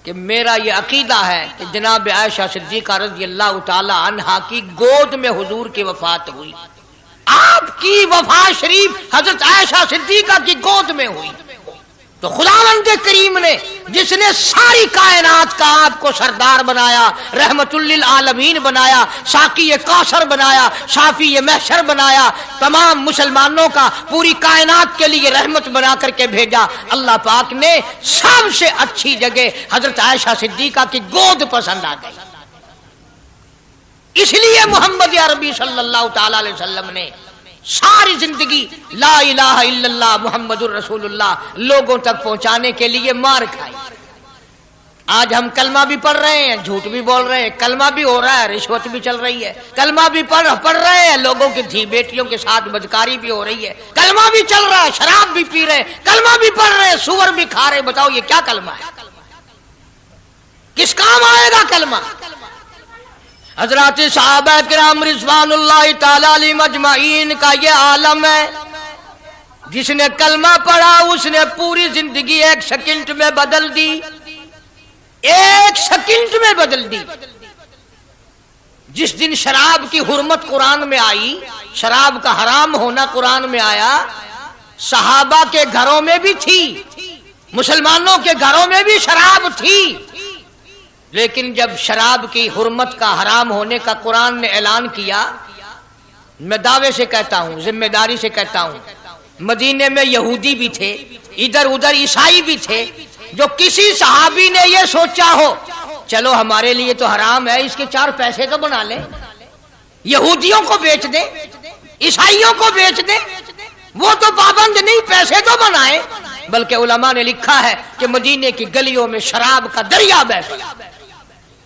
کہ میرا یہ عقیدہ ہے کہ جناب عائشہ صدیقہ رضی اللہ تعالی عنہا کی گود میں حضور کی وفات ہوئی. آپ کی وفات شریف حضرت عائشہ صدیقہ کی گود میں ہوئی. تو خداوند کریم نے جس نے ساری کائنات کا آپ کو سردار بنایا، رحمت للعالمین بنایا، ساقی کوثر بنایا، شافی محشر بنایا، تمام مسلمانوں کا پوری کائنات کے لیے رحمت بنا کر کے بھیجا، اللہ پاک نے سب سے اچھی جگہ حضرت عائشہ صدیقہ کی گود پسند آ گئی. اس لیے محمد عربی صلی اللہ تعالی علیہ وسلم نے ساری زندگی لا الہ الا اللہ محمد الرسول اللہ لوگوں تک پہنچانے کے لیے مار کھائی. آج ہم کلمہ بھی پڑھ رہے ہیں، جھوٹ بھی بول رہے ہیں، کلمہ بھی ہو رہا ہے، رشوت بھی چل رہی ہے، کلمہ بھی پڑھ رہے ہیں، لوگوں کی دھی بیٹیوں کے ساتھ بدکاری بھی ہو رہی ہے، کلمہ بھی چل رہا ہے، شراب بھی پی رہے ہیں، کلمہ بھی پڑھ رہے ہیں، سور بھی کھا رہے ہیں. بتاؤ یہ کیا کلمہ ہے؟ کس کام آئے گا کلمہ؟ حضرات صحابہ کرام رضوان اللہ تعالی علیہم اجمعین کا یہ عالم ہے، جس نے کلمہ پڑھا اس نے پوری زندگی 1 سیکنڈ میں بدل دی، 1 سیکنڈ میں بدل دی. جس دن شراب کی حرمت قرآن میں آئی، شراب کا حرام ہونا قرآن میں آیا، صحابہ کے گھروں میں بھی تھی، مسلمانوں کے گھروں میں بھی شراب تھی، لیکن جب شراب کی حرمت کا حرام ہونے کا قرآن نے اعلان کیا، میں دعوے سے کہتا ہوں، ذمہ داری سے کہتا ہوں، مدینے میں یہودی بھی تھے، ادھر ادھر عیسائی بھی تھے، جو کسی صحابی نے یہ سوچا ہو چلو ہمارے لیے تو حرام ہے، اس کے 4 پیسے تو بنا لیں، یہودیوں کو بیچ دیں، عیسائیوں کو بیچ دیں، وہ تو پابند نہیں، پیسے تو بنائیں. بلکہ علماء نے لکھا ہے کہ مدینے کی گلیوں میں شراب کا دریا بہہ گیا،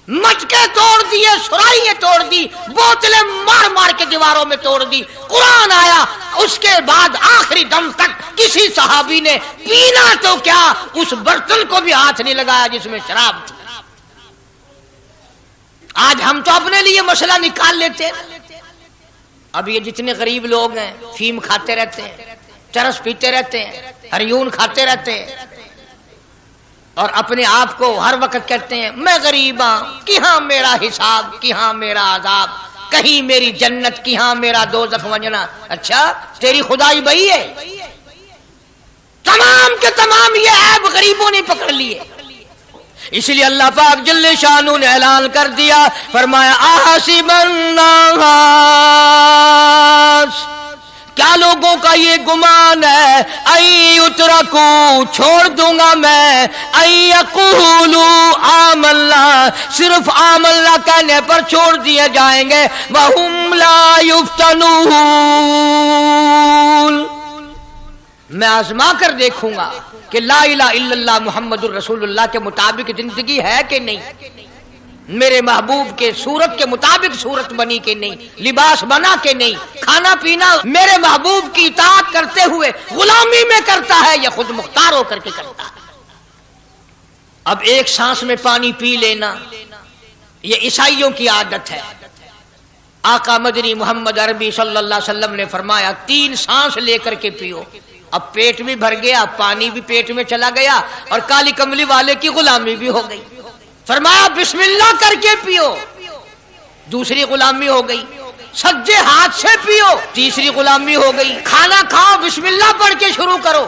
مٹکے توڑ دیے، سرائیاں توڑ دی، بوتلیں مار مار کے دیواروں میں توڑ دی. قرآن آیا، اس کے بعد آخری دم تک کسی صحابی نے پینا تو کیا اس برتن کو بھی ہاتھ نہیں لگایا جس میں شراب تھی. آج ہم تو اپنے لیے مسئلہ نکال لیتے ہیں. اب یہ جتنے غریب لوگ ہیں فیم کھاتے رہتے ہیں، چرس پیتے رہتے ہیں، ہریون کھاتے رہتے ہیں، اور اپنے آپ کو ہر وقت کہتے ہیں میں غریب ہوں، کہاں میرا حساب، کہاں میرا عذاب، کہیں میری جنت، کہاں میرا دوزخ وجنا. اچھا تیری خدائی بھئی ہے؟ تمام کے تمام یہ عیب غریبوں نے پکڑ لیے. اس لیے اللہ پاک جل شانہ نے اعلان کر دیا، فرمایا احسب الناس، کیا لوگوں کا یہ گمان ہے ان یترکوا، چھوڑ دوں گا میں، ان یقولوا آمنا، صرف آمنا کہنے پر چھوڑ دیے جائیں گے، وہم لا یفتنون، میں آزما کر دیکھوں گا کہ لا الہ الا اللہ محمد الرسول اللہ کے مطابق زندگی ہے کہ نہیں، میرے محبوب کے صورت کے مطابق صورت بنی کہ نہیں، لباس بنا کہ نہیں، کھانا پینا میرے محبوب کی اطاعت کرتے ہوئے غلامی میں کرتا ہے یا خود مختار ہو کر کے کرتا ہے. اب ایک سانس میں پانی پی لینا یہ عیسائیوں کی عادت ہے. آقا مدنی محمد عربی صلی اللہ علیہ وسلم نے فرمایا 3 سانس لے کر کے پیو. اب پیٹ بھی بھر گیا، پانی بھی پیٹ میں چلا گیا، اور کالی کملی والے کی غلامی بھی ہو گئی. فرمایا بسم اللہ کر کے پیو، دوسری غلامی ہو گئی. سجے ہاتھ سے پیو، تیسری غلامی ہو گئی. کھانا کھاؤ بسم اللہ پڑھ کے شروع کرو.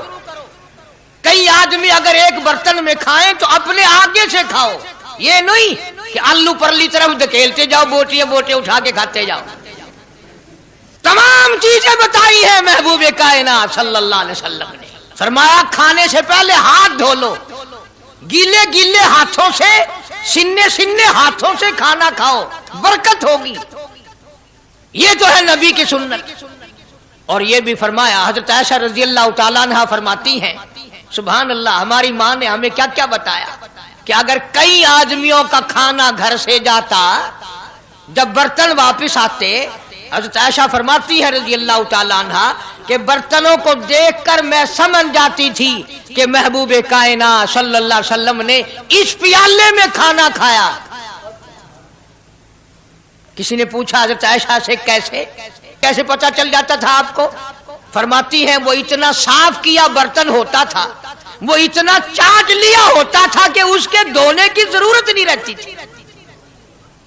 کئی آدمی اگر ایک برتن میں کھائیں تو اپنے آگے سے کھاؤ، یہ نہیں کہ آلو پرلی طرف دھکیلتے جاؤ، بوٹیاں بوٹے اٹھا کے کھاتے جاؤ. تمام چیزیں بتائی ہیں محبوب کائنات صلی اللہ علیہ وسلم نے. فرمایا کھانے سے پہلے ہاتھ دھو لو، گیلے گیلے ہاتھوں سے، سننے سننے ہاتھوں سے کھانا کھاؤ، برکت ہوگی. یہ تو ہے نبی کی سنت۔ اور یہ بھی فرمایا، حضرت عائشہ رضی اللہ تعالیٰ عنہ فرماتی ہیں، سبحان اللہ، ہماری ماں نے ہمیں کیا کیا بتایا کہ اگر کئی آدمیوں کا کھانا گھر سے جاتا، جب برتن واپس آتے، حضرت عائشہ فرماتی ہے رضی اللہ تعالیٰ عنہ کہ برتنوں کو دیکھ کر میں سمجھ جاتی تھی کہ محبوب کائنات صلی اللہ علیہ وسلم نے اس پیالے میں کھانا کھایا۔ کسی نے پوچھا حضرت عائشہ سے کیسے پتہ چل جاتا تھا آپ کو؟ فرماتی ہیں وہ اتنا صاف کیا برتن ہوتا تھا، وہ اتنا چاٹ لیا ہوتا تھا کہ اس کے دھونے کی ضرورت نہیں رہتی تھی۔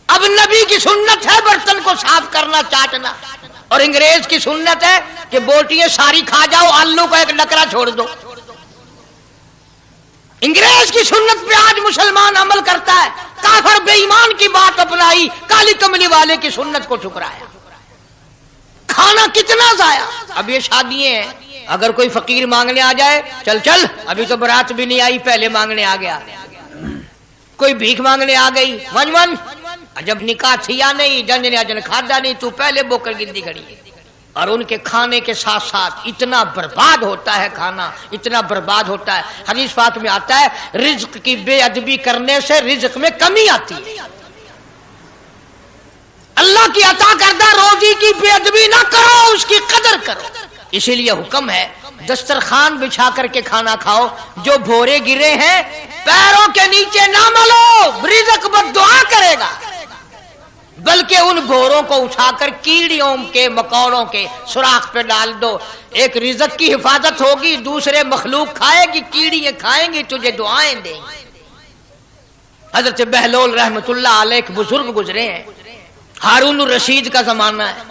اب نبی کی سنت ہے برتن کو صاف کرنا، چاٹنا، اور انگریز کی سنت ہے کہ بوٹیاں ساری کھا جاؤ، آلو کا ایک نکرا چھوڑ دو۔ انگریز کی سنت پہ آج مسلمان عمل کرتا ہے، کافر بے ایمان کی بات اپنائی، کالی کملی والے کی سنت کو ٹھکرایا۔ کھانا کتنا ضائع۔ اب یہ شادیاں ہیں، اگر کوئی فقیر مانگنے آ جائے، چل ابھی تو برات بھی نہیں آئی پہلے مانگنے آ گیا، کوئی بھیک مانگنے آ گئی، ون جب نکاح تھیا نہیں، جن نے اجن کھادا نہیں، تو پہلے بوکر گندی کھڑی ہے۔ اور ان کے کھانے کے ساتھ ساتھ اتنا برباد ہوتا ہے کھانا، اتنا برباد ہوتا ہے۔ حدیث پاک میں آتا ہے رزق کی بے ادبی کرنے سے رزق میں کمی آتی ہے۔ اللہ کی عطا کردہ روزی کی بے ادبی نہ کرو، اس کی قدر کرو۔ اسی لیے حکم ہے دسترخوان بچھا کر کے کھانا کھاؤ، جو بھورے گرے ہیں پیروں کے نیچے نہ ملو، رزق بد دعا کرے گا، بلکہ ان بھوروں کو اٹھا کر کیڑیوں کے مکوڑوں کے سوراخ پہ ڈال دو۔ ایک رزق کی حفاظت ہوگی، دوسرے مخلوق کھائے گی، کیڑیاں کھائیں گی، تجھے دعائیں دیں گی۔ حضرت بہلول رحمت اللہ علیہ ایک بزرگ گزرے ہیں، ہارون الرشید کا زمانہ ہے۔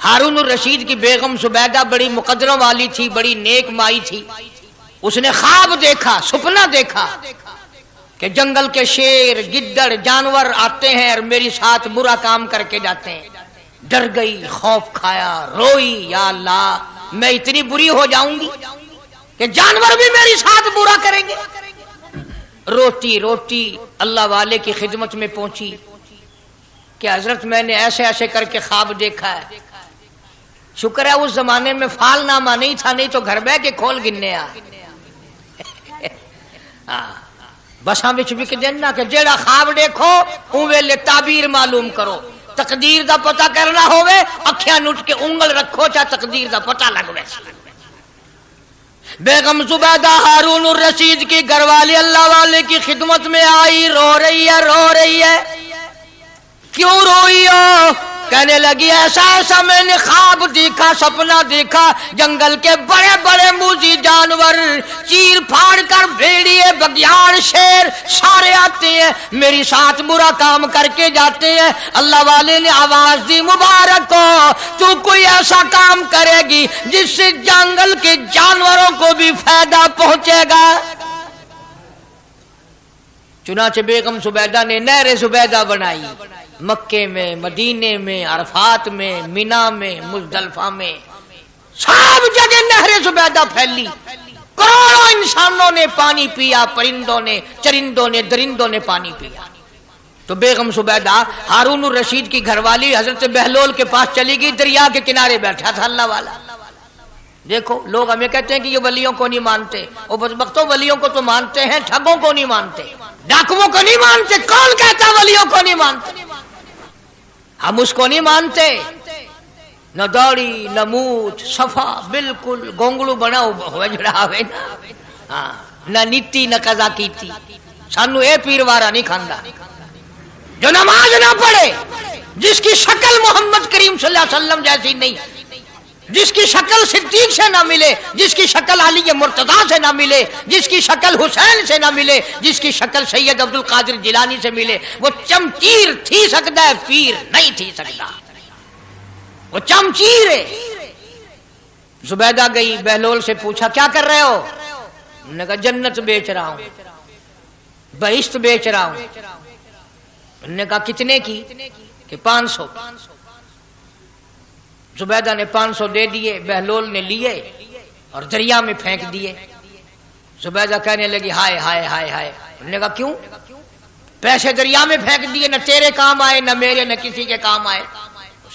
ہارون الرشید کی بیگم زبیدہ بڑی مقدروں والی تھی، بڑی نیک مائی تھی۔ اس نے خواب دیکھا، سپنا دیکھا کہ جنگل کے شیر، گدڑ، جانور آتے ہیں اور میری ساتھ برا کام کر کے جاتے ہیں۔ ڈر گئی، خوف کھایا، روئی، یا اللہ میں اتنی بری ہو جاؤں گی کہ جانور بھی میری ساتھ برا کریں گے۔ روتی اللہ والے کی خدمت میں پہنچی کہ حضرت میں نے ایسے کر کے خواب دیکھا ہے۔ شکر ہے اس زمانے میں فال نامہ نہیں تھا، نہیں تو گھر بہ کے کھول گننے آ بساں وچ وک دینا کہ جیڑا خواب دیکھو اون ویلے تعبیر معلوم کرو۔ تقدیر دا پتہ کرنا ہوئے اکھیاں نٹ کے انگل رکھو، چا تقدیر دا پتہ لگ ویسے۔ بیگم زبیدہ ہارون الرشید کی گھر والی اللہ والے کی خدمت میں آئی، رو رہی ہے۔ کیوں روئی ہو؟ کہنے لگی ایسا میں نے خواب دیکھا، سپنا دیکھا، جنگل کے بڑے بڑے موذی جانور چیر پھاڑ کر بھیڑیے، بگیاڑ، شیر سارے آتے ہیں، میری ساتھ برا کام کر کے جاتے ہیں۔ اللہ والے نے آواز دی مبارک ہو، تو کوئی ایسا کام کرے گی جس سے جنگل کے جانوروں کو بھی فائدہ پہنچے گا۔ چنانچہ بیگم زبیدہ نے نہر زبیدہ بنائی، مکے میں، مدینے میں، عرفات میں، مینا میں، مزدلفہ میں، سب جگہ نہر زبیدہ پھیلی۔ کروڑوں انسانوں نے پانی پیا، پرندوں نے، چرندوں نے، درندوں نے پانی پیا۔ تو بیگم زبیدہ ہارون الرشید کی گھر والی حضرت بہلول کے پاس چلی گئی، دریا کے کنارے بیٹھا تھا اللہ والا۔ دیکھو لوگ ہمیں کہتے ہیں کہ یہ ولیوں کو نہیں مانتے، وہ بدبختوں ولیوں کو تو مانتے ہیں، ٹھگوں کو نہیں مانتے، ڈاکوؤں کو نہیں مانتے۔ کون کہتا ولیوں کو نہیں مانتے؟ ہم اس کو نہیں مانتے، نہ داڑھی نہ مونچھ، صفا بالکل گونگلو بنا ہوا جڑا ہوئے نا، نہ نیتی نہ قضا کیتی، سانو اے پیروارا نہیں کھاندا۔ جو نماز نہ پڑھے، جس کی شکل محمد کریم صلی اللہ علیہ وسلم جیسی نہیں، جس کی شکل صدیق سے نہ ملے، جس کی شکل علی مرتضیٰ سے نہ ملے، جس کی شکل حسین سے نہ ملے، جس کی شکل سید عبد القادر جیلانی سے ملے، وہ چمچیر تھی سکتا ہے، پیر نہیں تھی سکتا، وہ چمچیر ہے۔ زبیدہ گئی، بہلول سے پوچھا کیا کر رہے ہو؟ انہوں نے کہا جنت بیچ رہا ہوں، بہشت بیچ رہا ہوں۔ انہوں نے کہا کتنے کی؟ کہ 500۔ زبیدہ نے 500 دے دیے، بہلول نے لیے اور دریا میں پھینک دیے۔ زبیدہ کہنے لگی ہائے ہائے ہائے ہائے۔ انہوں نے کہا کیوں؟ پیسے دریا میں پھینک دیے، نہ تیرے کام آئے، نہ میرے، نہ کسی کے کام آئے۔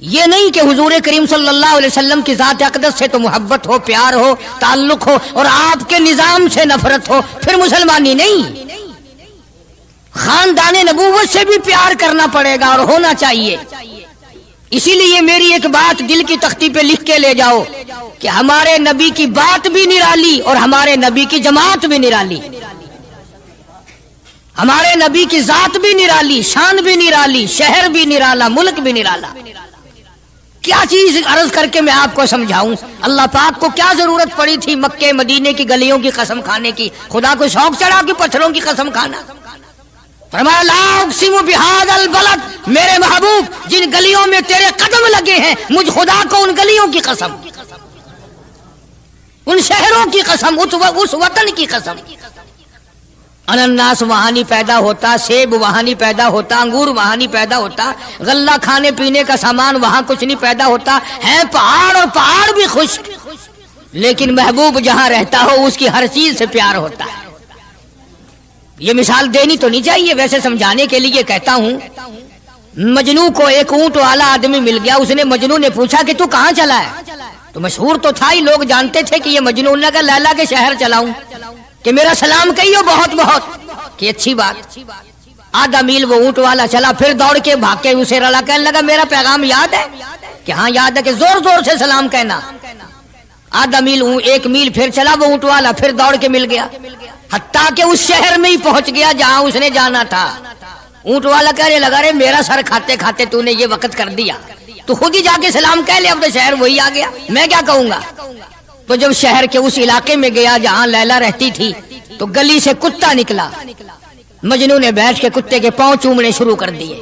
یہ نہیں کہ حضور کریم صلی اللہ علیہ وسلم کی ذات اقدس سے تو محبت ہو، پیار ہو، تعلق ہو، اور آپ کے نظام سے نفرت ہو، پھر مسلمانی نہیں۔ خاندان نبوت سے بھی پیار کرنا پڑے گا اور ہونا چاہیے۔ اسی لیے میری ایک بات دل کی تختی پہ لکھ کے لے جاؤ کہ ہمارے نبی کی بات بھی نرالی اور ہمارے نبی کی جماعت بھی نرالی، ہمارے نبی کی ذات بھی نرالی، شان بھی نرالی، شہر بھی نرالا، ملک بھی نرالا۔ کیا چیز عرض کر کے میں آپ کو سمجھاؤں؟ اللہ پاک کو کیا ضرورت پڑی تھی مکے مدینے کی گلیوں کی قسم کھانے کی؟ خدا کو شوق چڑھا کہ پتھروں کی قسم کھانا؟ فرمایا لا اقسم بہذا البلد، میرے محبوب جن گلیوں میں تیرے قدم لگے ہیں مجھ خدا کو ان گلیوں کی قسم، ان شہروں کی قسم، اس وطن کی قسم۔ انناس وہاں نہیں پیدا ہوتا، سیب وہاں نہیں پیدا ہوتا، انگور وہاں نہیں پیدا ہوتا، غلہ کھانے پینے کا سامان وہاں کچھ نہیں پیدا ہوتا، ہیں پہاڑ اور پہاڑ بھی خشک، لیکن محبوب جہاں رہتا ہو اس کی ہر چیز سے پیار ہوتا ہے۔ یہ مثال دینی تو نہیں چاہیے، ویسے سمجھانے کے لیے کہتا ہوں۔ مجنو کو ایک اونٹ والا آدمی مل گیا، اس نے مجنو نے پوچھا کہ تو کہاں چلا ہے؟ تو مشہور تو تھا ہی، لوگ جانتے تھے کہ یہ مجنو نے کہا لیلا کے شہر چلاؤں کہ میرا سلام کہیو بہت بہت، کہ اچھی بات۔ آدھا میل وہ اونٹ والا چلا، پھر دوڑ کے بھاگ کے اسے رلا، کہنے لگا میرا پیغام یاد ہے؟ کہ ہاں یاد ہے، کہ زور زور سے سلام کہنا۔ آدھا میل، ایک میل پھر چلا وہ اونٹ والا، پھر دوڑ کے مل گیا، حتیٰ کہ اس شہر میں ہی پہنچ گیا جہاں اس نے جانا تھا۔ اونٹ والا کہنے لگا رے میرا سر کھاتے کھاتے تو نے یہ وقت کر دیا، تو خود ہی جا کے سلام کہہ لے، اب تو شہر وہی آ گیا، میں کیا کہوں گا؟ تو جب شہر کے اس علاقے میں گیا جہاں لیلا رہتی تھی تو گلی سے کتا نکلا، مجنو نے بیٹھ کے کتے کے پاؤں چومنے شروع کر دیے۔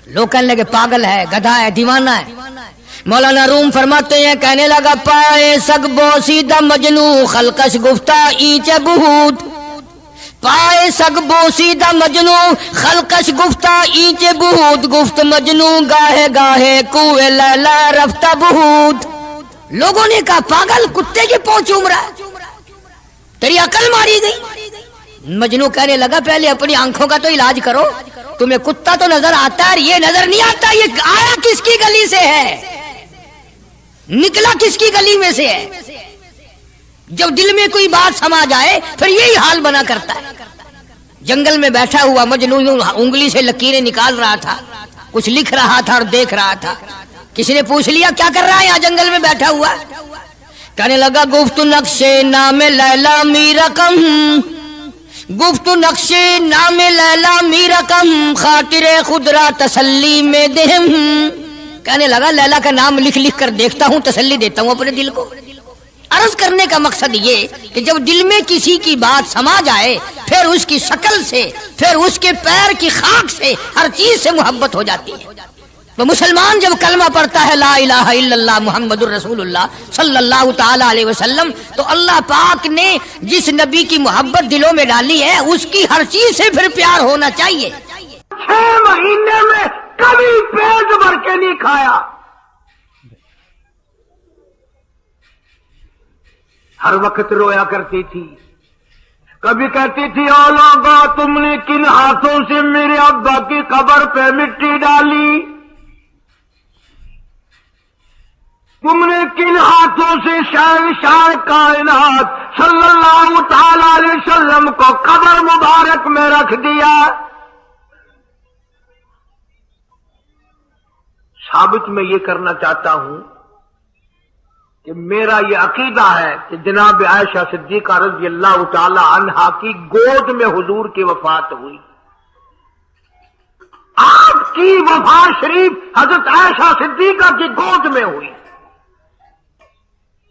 لوگ کہنے لگے پاگل ہے، گدھا ہے، دیوانہ ہے۔ مولانا روم فرماتے ہیں کہنے لگا پائے سگ بوسیدہ مجنو خلقش گفتہ اینچ بہود، پائے سگ بوسیدہ مجنو خلقش گفتہ اینچ بہود، گفت مجنو گاہے گاہے کوئے لیلا رفتہ بہود۔ لوگوں نے کہا پاگل، کتے کے پاؤں چوم رہا ہے، تیری عقل ماری گئی۔ مجنو کہنے لگا پہلے اپنی آنکھوں کا تو علاج کرو، تمہیں کتا تو نظر آتا ہے، یہ نظر نہیں آتا یہ آیا کس کی گلی سے ہے، نکلا کس کی گلی میں سے ہے۔ جب دل میں کوئی بات سما جائے پھر یہی حال بنا کرتا ہے۔ جنگل میں بیٹھا ہوا مجنو انگلی سے لکیریں نکال رہا تھا، کچھ لکھ رہا تھا اور دیکھ رہا تھا۔ کسی نے پوچھ لیا کیا کر رہا ہے یہاں جنگل میں بیٹھا ہوا؟ کہنے لگا گفت نقشے نام لیلا می رقم، گفت نقشے نام لیلا می رقم، خاطر خود را تسلی میں دہم۔ کہنے لگا لیلا کا نام لکھ لکھ کر دیکھتا ہوں، تسلی دیتا ہوں اپنے دل کو۔ عرض کرنے کا مقصد یہ کہ جب دل میں کسی کی بات سما جائے پھر اس کی شکل سے، پھر اس کے پیر کی خاک سے، ہر چیز سے محبت ہو جاتی ہے۔ تو مسلمان جب کلمہ پڑھتا ہے لا الہ الا اللہ محمد الرسول اللہ صلی اللہ تعالی علیہ وسلم، تو اللہ پاک نے جس نبی کی محبت دلوں میں ڈالی ہے اس کی ہر چیز سے پھر پیار ہونا چاہیے۔ 6 مہینے میں کبھی پیٹ بھر کے نہیں کھایا، ہر وقت رویا کرتی تھی، کبھی کہتی تھی اولاغا تم نے کن ہاتھوں سے میرے ابا کی قبر پہ مٹی ڈالی، تم نے کن ہاتھوں سے شہنشاہ کائنات صلی اللہ تعالی علیہ وسلم کو قبر مبارک میں رکھ دیا۔ ثابت میں یہ کرنا چاہتا ہوں کہ میرا یہ عقیدہ ہے کہ جناب عائشہ صدیقہ رضی اللہ تعالی عنہا کی گود میں حضور کی وفات ہوئی۔ آپ کی وفات شریف حضرت عائشہ صدیقہ کی گود میں ہوئی،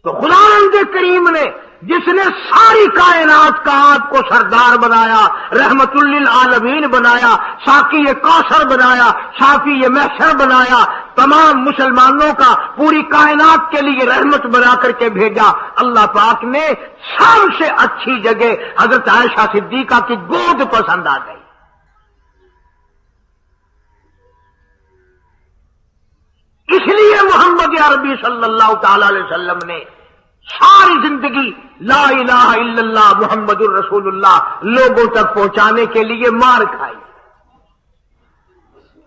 تو خداوند کریم نے جس نے ساری کائنات کا آپ کو سردار بنایا، رحمت للعالمین بنایا، ساقی کوثر بنایا، شافی محشر بنایا، تمام مسلمانوں کا پوری کائنات کے لیے رحمت بنا کر کے بھیجا، اللہ پاک نے سب سے اچھی جگہ حضرت عائشہ صدیقہ کی گود پسند آ گئی۔ اس لیے محمد عربی صلی اللہ تعالی علیہ وسلم نے ساری زندگی لا الہ الا اللہ محمد الرسول اللہ لوگوں تک پہنچانے کے لیے مار کھائی۔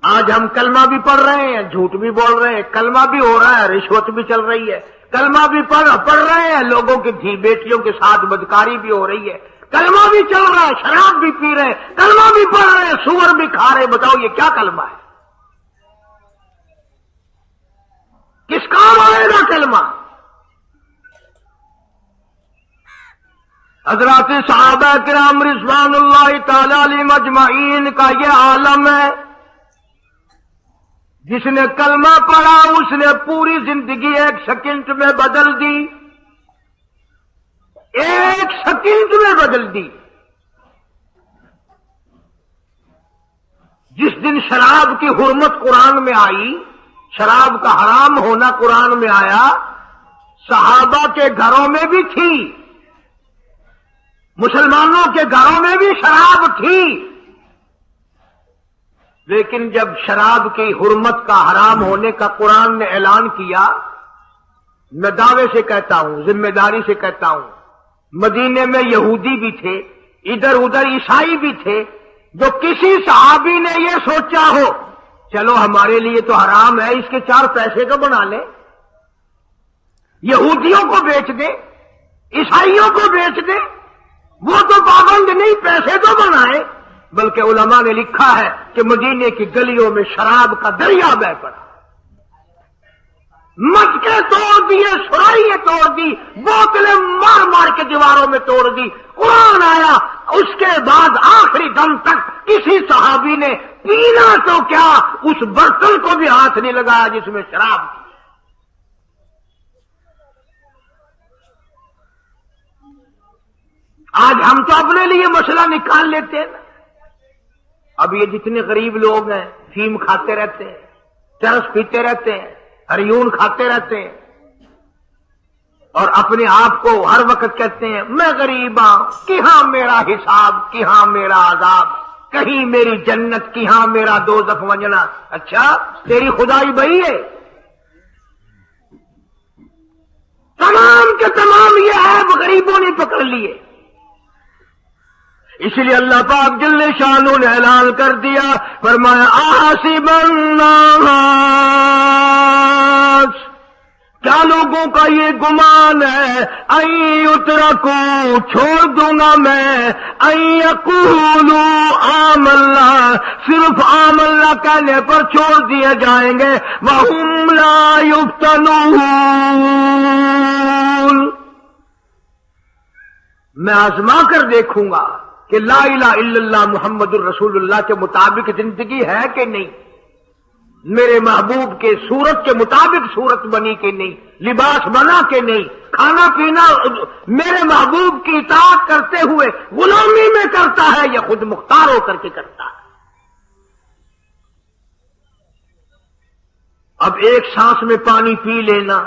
آج ہم کلمہ بھی پڑھ رہے ہیں، جھوٹ بھی بول رہے ہیں، کلمہ بھی ہو رہا ہے، رشوت بھی چل رہی ہے، کلمہ بھی پڑھ رہے ہیں، لوگوں کی دھی بیٹیوں کے ساتھ بدکاری بھی ہو رہی ہے، کلمہ بھی چل رہا ہے، شراب بھی پی رہے ہیں، کلمہ بھی پڑھ رہے ہیں، سور بھی کھا رہے ہیں۔ بتاؤ یہ کیا کلمہ ہے؟ کس کام آئے گا کلمہ؟ حضرات صحابہ کرام رضوان اللہ تعالی علیہم اجمعین کا یہ عالم ہے، جس نے کلمہ پڑھا اس نے پوری زندگی ایک سیکنڈ میں بدل دی، ایک سیکنڈ میں بدل دی۔ جس دن شراب کی حرمت قرآن میں آئی، شراب کا حرام ہونا قرآن میں آیا، صحابہ کے گھروں میں بھی تھی، مسلمانوں کے گھروں میں بھی شراب تھی، لیکن جب شراب کی حرمت کا حرام ہونے کا قرآن نے اعلان کیا، میں دعوے سے کہتا ہوں، ذمہ داری سے کہتا ہوں، مدینے میں یہودی بھی تھے، ادھر ادھر عیسائی بھی تھے، جو کسی صحابی نے یہ سوچا ہو چلو ہمارے لیے تو حرام ہے، اس کے 4 پیسے تو بنا لیں، یہودیوں کو بیچ دیں، عیسائیوں کو بیچ دیں، وہ تو پابند نہیں، پیسے تو بنائیں۔ بلکہ علماء نے لکھا ہے کہ مدینے کی گلیوں میں شراب کا دریا بہ پڑا، مٹکے توڑ دیے، سرائیاں توڑ دی، بوتلیں مار مار کے دیواروں میں توڑ دی۔ قرآن آیا، اس کے بعد آخری دم تک کسی صحابی نے پینا تو کیا اس برتن کو بھی ہاتھ نہیں لگایا جس میں شراب تھی۔ آج ہم تو اپنے لیے مسئلہ نکال لیتے ہیں۔ اب یہ جتنے غریب لوگ ہیں فیم کھاتے رہتے ہیں، چرس پیتے رہتے ہیں، ہریون کھاتے رہتے ہیں، اور اپنے آپ کو ہر وقت کہتے ہیں میں غریب ہوں، کہاں میرا حساب، کہاں میرا عذاب، کہیں میری جنت، کہاں میرا دوزخ ونجنا۔ اچھا تیری خدائی بھئی ہے؟ تمام کے تمام یہ عیب غریبوں نے پکڑ لیے۔ اس لیے اللہ پاک جل شانہ نے اعلان کر دیا، فرمایا احسب الناس، کیا لوگوں کا یہ گمان ہے، ان یترکوا، چھوڑ دوں گا میں، ان یقولوا آمنا، صرف آمنا کہنے پر چھوڑ دیے جائیں گے، وہم لا یفتنون، میں آزما کر دیکھوں گا کہ لا الہ الا اللہ محمد الرسول اللہ کے مطابق زندگی ہے کہ نہیں، میرے محبوب کے صورت کے مطابق صورت بنی کہ نہیں، لباس بنا کہ نہیں، کھانا پینا میرے محبوب کی اطاعت کرتے ہوئے غلامی میں کرتا ہے یا خود مختار ہو کر کے کرتا ہے۔ اب ایک سانس میں پانی پی لینا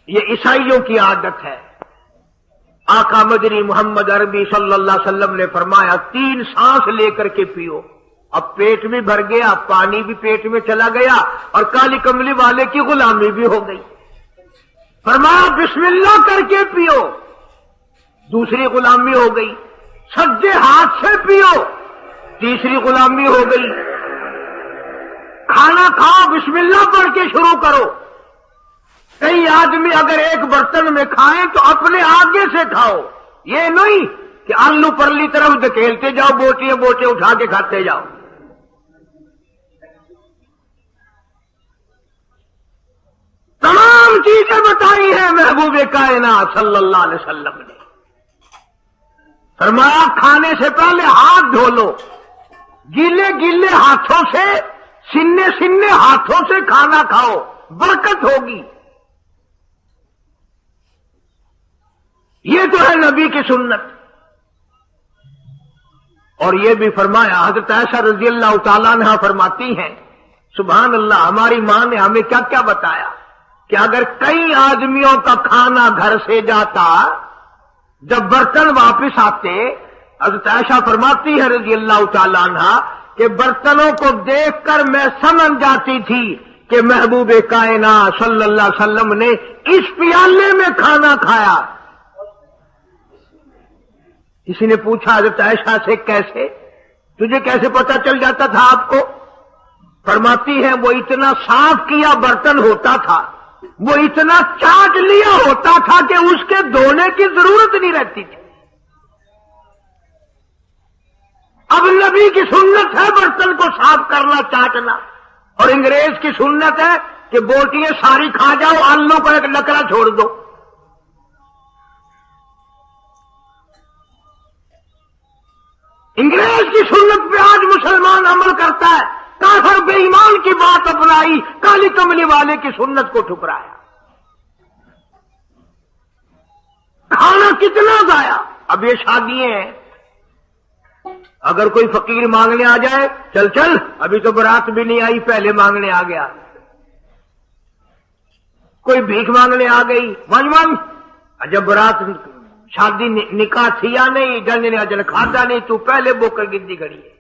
یہ عیسائیوں کی عادت ہے۔ آقا مدنی محمد عربی صلی اللہ علیہ وسلم نے فرمایا 3 سانس لے کر کے پیو۔ اب پیٹ بھی بھر گیا، پانی بھی پیٹ میں چلا گیا، اور کالی کملی والے کی غلامی بھی ہو گئی۔ فرمایا بسم اللہ کر کے پیو، دوسری غلامی ہو گئی۔ سجے ہاتھ سے پیو، تیسری غلامی ہو گئی۔ کھانا کھاؤ بسم اللہ پڑھ کے شروع کرو۔ کئی آدمی اگر ایک برتن میں کھائیں تو اپنے آگے سے کھاؤ، یہ نہیں کہ آلو پرلی طرف دھکیلتے جاؤ، بوٹیاں بوٹے اٹھا کے کھاتے جاؤ۔ تمام چیزیں بتائی ہیں محبوب کائنات صلی اللہ علیہ وسلم نے۔ فرمایا کھانے سے پہلے ہاتھ دھو لو، گیلے گیلے ہاتھوں سے، سننے سننے ہاتھوں سے کھانا کھاؤ، برکت ہوگی۔ یہ تو ہے نبی کی سنت۔ اور یہ بھی فرمایا، حضرت عائشہ رضی اللہ تعالیٰ عنہا فرماتی ہیں سبحان اللہ، ہماری ماں نے ہمیں کیا کیا بتایا کہ اگر کئی آدمیوں کا کھانا گھر سے جاتا، جب برتن واپس آتے، حضرت عائشہ فرماتی ہے رضی اللہ تعالیٰ عنہا کہ برتنوں کو دیکھ کر میں سمجھ جاتی تھی کہ محبوب کائنات صلی اللہ علیہ وسلم نے اس پیالے میں کھانا کھایا۔ کسی نے پوچھا حضرت عائشہ سے کیسے؟ تجھے کیسے پتا چل جاتا تھا آپ کو؟ فرماتی ہے وہ اتنا صاف کیا برتن ہوتا تھا، وہ اتنا چاٹ لیا ہوتا تھا کہ اس کے دھونے کی ضرورت نہیں رہتی تھی۔ اب نبی کی سنت ہے برتن کو صاف کرنا، چاٹنا، اور انگریز کی سنت ہے کہ بوٹیاں ساری کھا جاؤ، آلو کو ایک لکڑا چھوڑ دو۔ انگریز کی سنت پہ آج مسلمان عمل کرتا ہے، کافر بے ایمان کی بات اپنائی، کالی کملی والے کی سنت کو ٹھکرایا۔ کھانا کتنا ضائع۔ اب یہ شادیاں ہیں، اگر کوئی فقیر مانگنے آ جائے، چل چل ابھی تو برات بھی نہیں آئی پہلے مانگنے آ گیا۔ کوئی بھیک مانگنے آ گئی، ون جب برات شادی نکاح تھیا نہیں، جن نے اجل کھاتا نہیں، تو پہلے بوکر گندی گھڑی ہے۔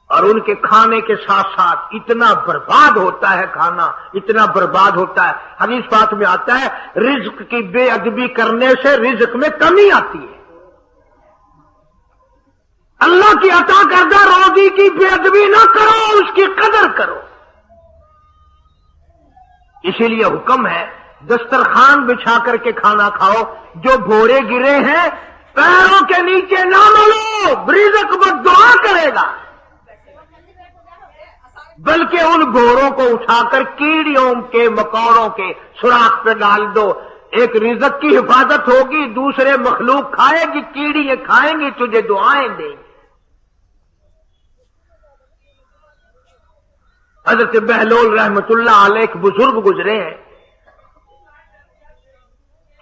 اور ان کے کھانے کے ساتھ ساتھ اتنا برباد ہوتا ہے کھانا، اتنا برباد ہوتا ہے۔ حدیث پاک میں آتا ہے رزق کی بے ادبی کرنے سے رزق میں کمی آتی ہے۔ اللہ کی عطا کردہ روزی کی بے ادبی نہ کرو، اس کی قدر کرو۔ اسی لیے حکم ہے دسترخوان بچھا کر کے کھانا کھاؤ، جو بھورے گرے ہیں پیروں کے نیچے نہ ملو، رزق بد دعا کرے گا، بلکہ ان بھوروں کو اٹھا کر کیڑیوں کے مکوڑوں کے سوراخ پہ ڈال دو۔ ایک رزق کی حفاظت ہوگی، دوسرے مخلوق کھائے گی، کیڑیاں کھائیں گی، تجھے دعائیں دیں گی۔ حضرت بہلول رحمت اللہ علیہ ایک بزرگ گزرے ہیں،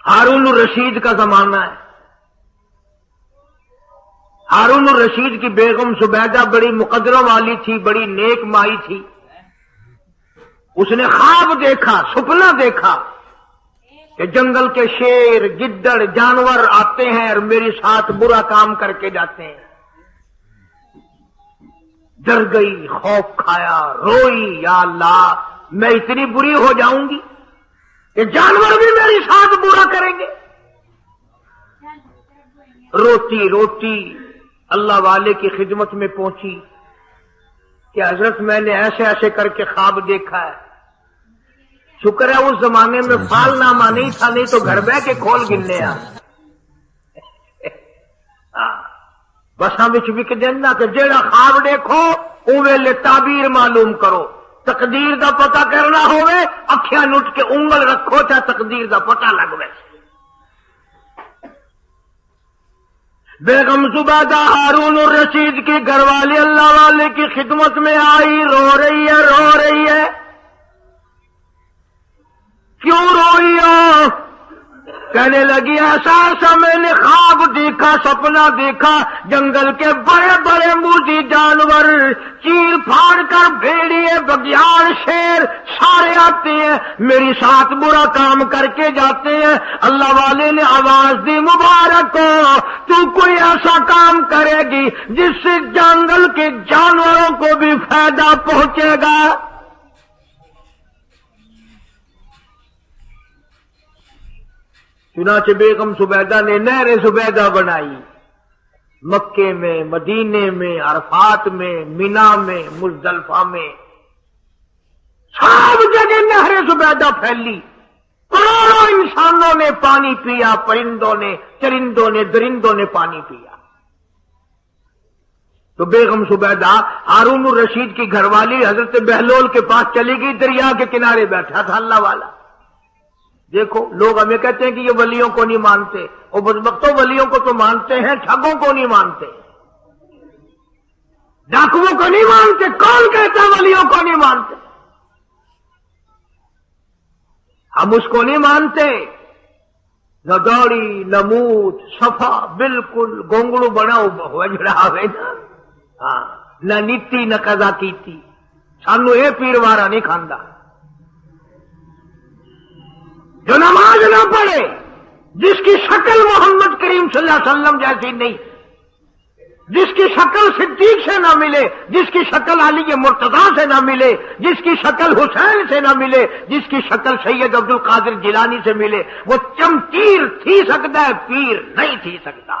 ہارون الرشید کا زمانہ ہے۔ ہارون الرشید کی بیگم زبیدہ بڑی مقدروں والی تھی، بڑی نیک مائی تھی۔ اس نے خواب دیکھا، سپنا دیکھا کہ جنگل کے شیر، گدڑ، جانور آتے ہیں اور میرے ساتھ برا کام کر کے جاتے ہیں۔ ڈر گئی، خوف کھایا، روئی، یا اللہ میں اتنی بری ہو جاؤں گی کہ جانور بھی میرے ساتھ برا کریں گے۔ روتی روتی اللہ والے کی خدمت میں پہنچی کہ حضرت میں نے ایسے ایسے کر کے خواب دیکھا ہے۔ شکر ہے اس زمانے میں فال نامہ نہیں تھا، نہیں تو گھر بہ کے کھول گننے آ بساں وچ وک دینا کہ جیڑا خواب دیکھو او ویلے تعبیر معلوم کرو۔ تقدیر دا پتہ کرنا ہوئے اکھیاں نٹ کے انگل رکھو تا تقدیر دا پتہ لگوے۔ بیگم زبیدہ ہارون الرشید کی گھر والی اللہ والے کی خدمت میں آئی، رو رہی ہے، رو رہی ہے۔ کیوں روئی ہو؟ کہنے لگی ایسا ایسا میں نے خواب دیکھا، سپنا دیکھا، جنگل کے بڑے بڑے موذی جانور، چیر پھاڑ کر بھیڑیے، بگیاڑ، شیر سارے آتے ہیں، میری ساتھ برا کام کر کے جاتے ہیں۔ اللہ والے نے آواز دی مبارک ہو، تو کوئی ایسا کام کرے گی جس سے جنگل کے جانوروں کو بھی فائدہ پہنچے گا۔ چنانچہ بیگم زبیدہ نے نہر زبیدہ بنائی، مکے میں، مدینے میں، عرفات میں، مینا میں، مزدلفہ میں، سب جگہ نہر زبیدہ پھیلی۔ کروڑوں انسانوں نے پانی پیا، پرندوں نے، چرندوں نے، درندوں نے پانی پیا۔ تو بیگم زبیدہ ہارون الرشید کی گھر والی حضرت بہلول کے پاس چلی گئی، دریا کے کنارے بیٹھا تھا اللہ والا۔ دیکھو لوگ ہمیں کہتے ہیں کہ یہ ولیوں کو نہیں مانتے، اور بدبختوں ولیوں کو تو مانتے ہیں، ٹھگوں کو نہیں مانتے، ڈاکوؤں کو نہیں مانتے۔ کون کہتا ہے ولیوں کو نہیں مانتے؟ ہم اس کو نہیں مانتے، نہ داڑھی نہ موت، صفا بالکل گونگڑو بنا ہوا جڑا ہوئے نا، ہاں نہ نیتی نہ قضا کیتی، سانو یہ پیروارا نہیں کھاندا۔ جو نماز نہ پڑھے، جس کی شکل محمد کریم صلی اللہ علیہ وسلم جیسی نہیں، جس کی شکل صدیق سے نہ ملے، جس کی شکل علی مرتضیٰ سے نہ ملے، جس کی شکل حسین سے نہ ملے، جس کی شکل سید عبد القادر جیلانی سے ملے، وہ چمچیر تھی سکتا ہے، پیر نہیں تھی سکتا۔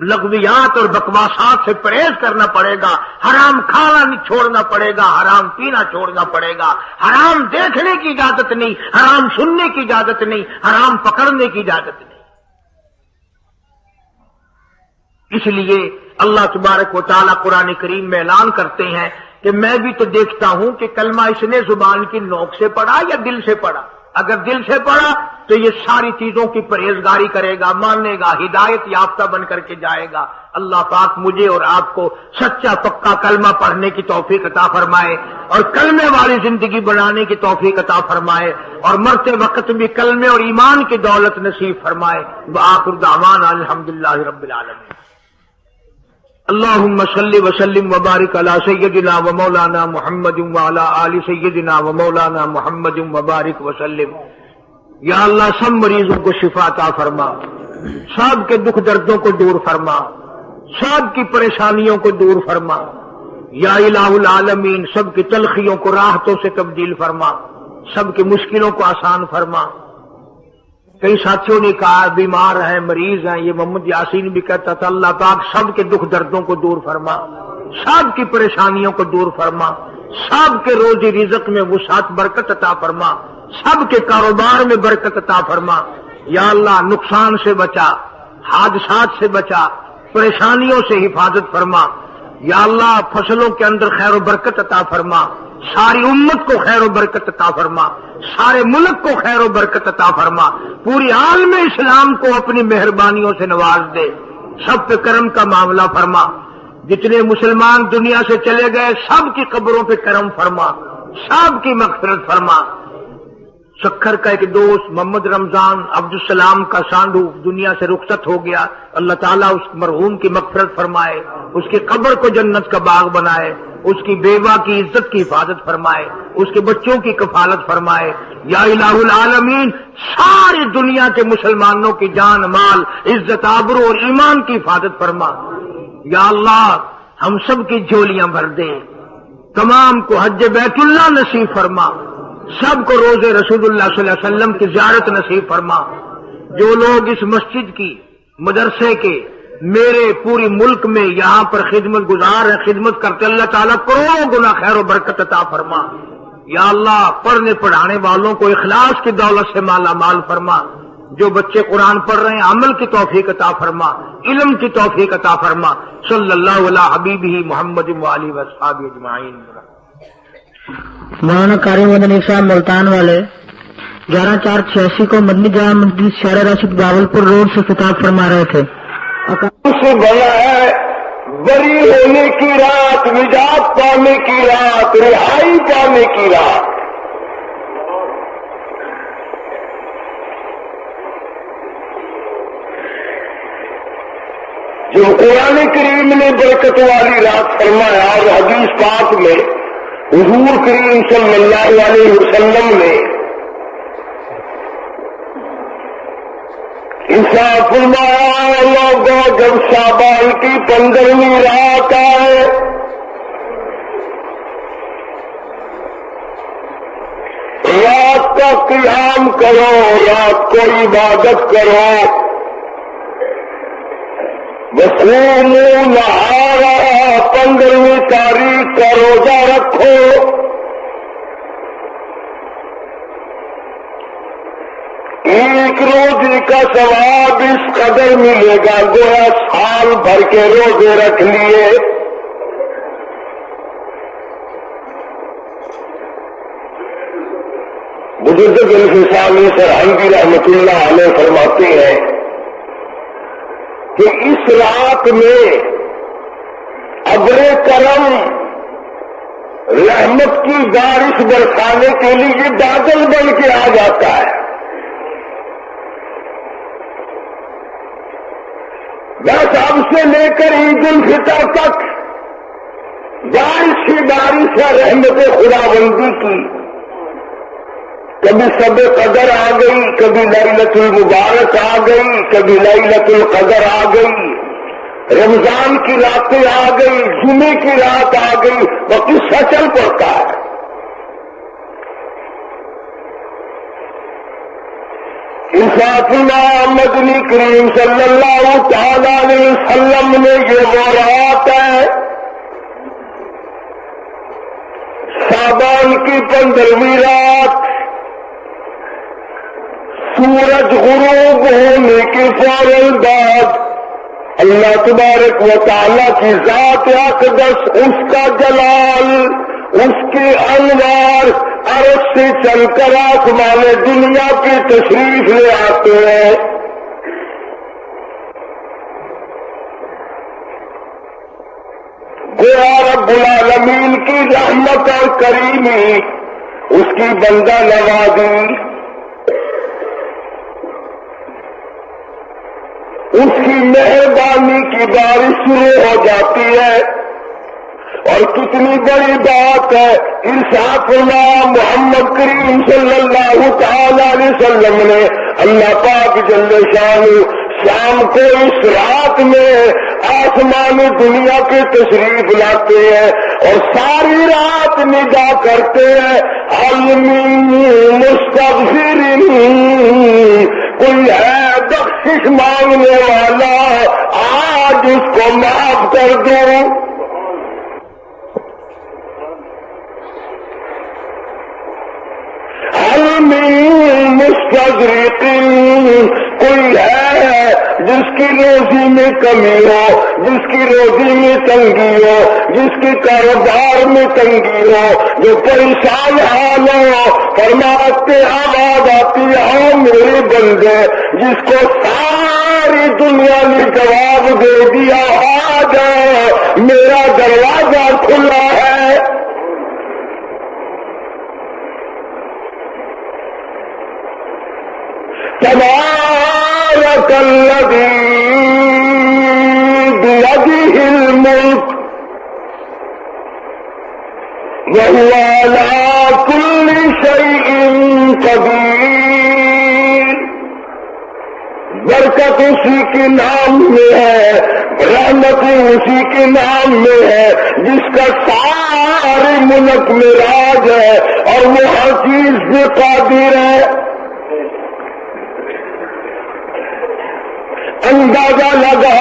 لغویات اور بکواسات سے پرہیز کرنا پڑے گا، حرام کھانا نہیں چھوڑنا پڑے گا، حرام پینا چھوڑنا پڑے گا، حرام دیکھنے کی اجازت نہیں، حرام سننے کی اجازت نہیں، حرام پکڑنے کی اجازت نہیں۔ اس لیے اللہ تبارک و تعالیٰ قرآن کریم میں اعلان کرتے ہیں کہ میں بھی تو دیکھتا ہوں کہ کلمہ اس نے زبان کی نوک سے پڑھا یا دل سے پڑھا۔ اگر دل سے پڑھا تو یہ ساری چیزوں کی پرہیزگاری کرے گا، مانے گا، ہدایت یافتہ بن کر کے جائے گا۔ اللہ پاک مجھے اور آپ کو سچا پکا کلمہ پڑھنے کی توفیق عطا فرمائے اور کلمے والی زندگی بنانے کی توفیق عطا فرمائے اور مرتے وقت بھی کلمے اور ایمان کی دولت نصیب فرمائے۔ وآخر دعوانا الحمدللہ رب العالمین۔ اللہم صلی وسلم وبارک علی سیدنا و مولانا محمد وعلی آل سیدنا و مولانا محمد وبارک وسلم۔ یا اللہ سب مریضوں کو شفا عطا فرما، سب کے دکھ دردوں کو دور فرما، سب کی پریشانیوں کو دور فرما۔ یا الہ العالمین سب کی تلخیوں کو راحتوں سے تبدیل فرما، سب کی مشکلوں کو آسان فرما۔ کئی ساتھیوں نے کہا بیمار ہیں، مریض ہیں، یہ محمد یاسین بھی کہتا تھا اللہ پاک سب کے دکھ دردوں کو دور فرما، سب کی پریشانیوں کو دور فرما، سب کے روزی رزق میں وسعت برکت عطا فرما، سب کے کاروبار میں برکت عطا فرما۔ یا اللہ نقصان سے بچا، حادثات سے بچا، پریشانیوں سے حفاظت فرما۔ یا اللہ فصلوں کے اندر خیر و برکت عطا فرما، ساری امت کو خیر و برکت عطا فرما، سارے ملک کو خیر و برکت عطا فرما، پوری عالم اسلام کو اپنی مہربانیوں سے نواز دے، سب پہ کرم کا معاملہ فرما۔ جتنے مسلمان دنیا سے چلے گئے سب کی قبروں پہ کرم فرما، سب کی مغفرت فرما۔ سکھر کا ایک دوست محمد رمضان عبدالسلام کا سانڈو دنیا سے رخصت ہو گیا، اللہ تعالیٰ اس مرحوم کی مغفرت فرمائے، اس کی قبر کو جنت کا باغ بنائے، اس کی بیوہ کی عزت کی حفاظت فرمائے، اس کے بچوں کی کفالت فرمائے۔ یا الہ العالمین ساری دنیا کے مسلمانوں کی جان مال عزت آبرو اور ایمان کی حفاظت فرما۔ یا اللہ ہم سب کی جھولیاں بھر دے، تمام کو حج بیت اللہ نصیب فرما، سب کو روزے رسول اللہ صلی اللہ علیہ وسلم کی زیارت نصیب فرما۔ جو لوگ اس مسجد کی مدرسے کے میرے پوری ملک میں یہاں پر خدمت گزار ہیں، خدمت کرتے اللہ تعالیٰ کروڑوں گنا خیر و برکت عطا فرما۔ یا اللہ پڑھنے پڑھانے والوں کو اخلاص کی دولت سے مالا مال فرما، جو بچے قرآن پڑھ رہے ہیں عمل کی توفیق عطا فرما، علم کی توفیق عطا فرما۔ صلی اللہ علی حبیبہ محمد وآلہ وصحبہ اجمعین۔ مولانا قاری مدنی صاحب ملتان والے 11/4/86 کو مدنی جامع مسجد شہر راشد باولپور روڈ سے خطاب فرما رہے تھے۔ سے بنا ہے بری ہونے کی رات، نجات پانے کی رات، رہائی پانے کی رات۔ جو قرآن کریم نے برکت والی رات فرمایا اور حدیث پاک میں حضور کریم صلی اللہ علیہ وسلم نے انصاف فرمایا لوگوں جب شعبان کی 15ویں رات آئے رات کا قیام کرو، رات کو عبادت کرو، وصوموا نہارا 15ویں تاریخ کا روزہ رکھو، ایک روزے کا ثواب اس قدر ملے گا گویا سال بھر کے روزے رکھ لیے۔ بزرگ الفسانی سرہنگی رحمت اللہ علیہ فرماتے ہیں کہ اس رات میں ابر کرم رحمت کی بارش برسانے کے لیے بادل بن کے آ جاتا ہے۔ بس اب سے لے کر عید الفطر تک بارش ہی بارش ہے رحمت خداوندی کی۔ کبھی شب قدر آ گئی، کبھی لیلۃ المبارک آ گئی، کبھی لیلۃ القدر آ گئی، رمضان کی راتیں آ گئی، جمعے کی رات آ گئی، وہ قصہ چل پڑتا ہے۔ اساتنا مدنی کریم صلی اللہ تعالی علیہ وسلم نے یہ مورات ہے شعبان کی 15ویں رات سورج غروب ہونے کے فوراً بعد اللہ تبارک و تعالیٰ کی ذات اقدس، اس کا جلال، اس کے انوار عرش سے چل کر آسمان دنیا کی تشریف لے آتے ہیں۔ گویا رب العالمین کی رحمت اور کریمی، اس کی بندہ نوازی، اس کی مہربانی کی بارش شروع ہو جاتی ہے۔ اور کتنی بڑی بات ہے، ارشاد فرمایا محمد کریم صلی اللہ تعالی علیہ وسلم نے، اللہ پاک جل شانہ شام کو اس رات میں آسمان دنیا کی تشریف لاتے ہیں اور ساری رات ندا کرتے ہیں، المین مستغفرین، کوئی ہے بخشش مانگنے والا، آج اس کو معاف کر دوں۔ المین مستغرقین، کوئی ہے جس کی روزی میں کمی ہو، جس کی روزی میں تنگی ہو، جس کے کاروبار میں تنگی ہو، جو پریشان حال ہو، فرماتے آواز آتی ہے میرے بندے، جس کو ساری دنیا نے جواب دے دیا آ جاؤ، میرا دروازہ کھلا ہے۔ تبارک الذی بیدہ الملک وہو علی کل شیء قدیر، برکت اسی کے نام میں ہے، رحمت اسی کے نام میں ہے، جس کا سارے ملک میں راج ہے اور وہ ہر چیز سے قادر ہے۔ اندازہ لگا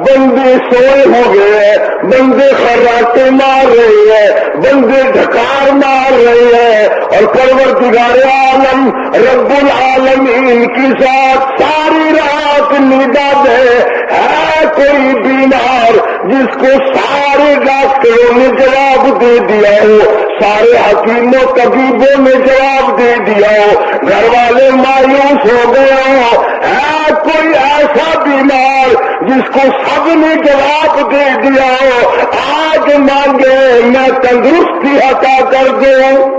بندے سوئے ہو گئے، بندے خراٹے مار رہے ہیں، بندے ڈھکار مار رہے ہیں، اور پروردگار عالم رب العالمین کی ذات ساری رات ندا ہے کوئی بیمار جس کو سارے ڈاکٹروں نے جواب دے دیا ہو، سارے حکیموں طبیبوں نے جواب دے دیا ہو، گھر والے مایوس ہو گئے ہو، ہے کوئی ایسا بیمار جس کو سب نے جواب دے دیا ہو، آج مانگے میں تندرستی عطا کر دوں۔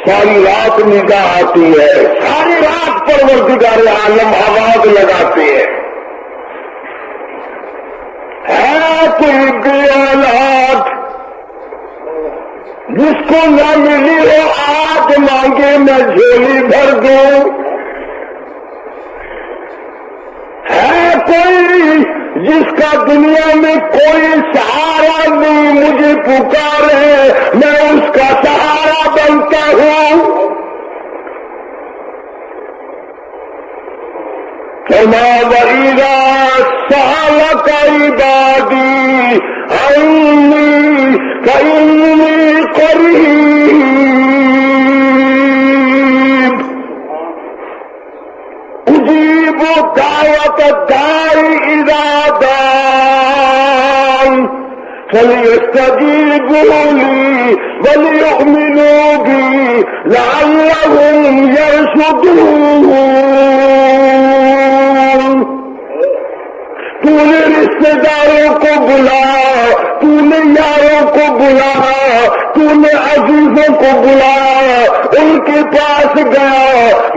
ساری رات نگاہ آتی ہے، ساری رات پروردگار عالم آواز لگاتے ہیں، ہے کوئی بے اولاد جس کو نہ ملی ہو، آج مانگے میں جھولی بھر دوں۔ ہے کوئی جس کا دنیا میں کوئی سہارا نہیں، مجھے پکارے میں اس کا سہارا بنتا ہوں۔ وَإِذَا سَأَلَكَ عِبَادِي عَنِّي فَإِنِّي قَرِيبٌ أُجِيبُ دَعْوَةَ الدَّاعِ إِذَا دَعَانِ فَلْيَسْتَجِيبُوا لِي وَلْيُؤْمِنُوا بِي لَعَلَّهُمْ يَرْشُدُونَ۔ تو نے رشتے داروں کو بلایا، تو نے یاروں کو بلایا، تو نے عزیزوں کو بلایا، ان کے پاس گیا،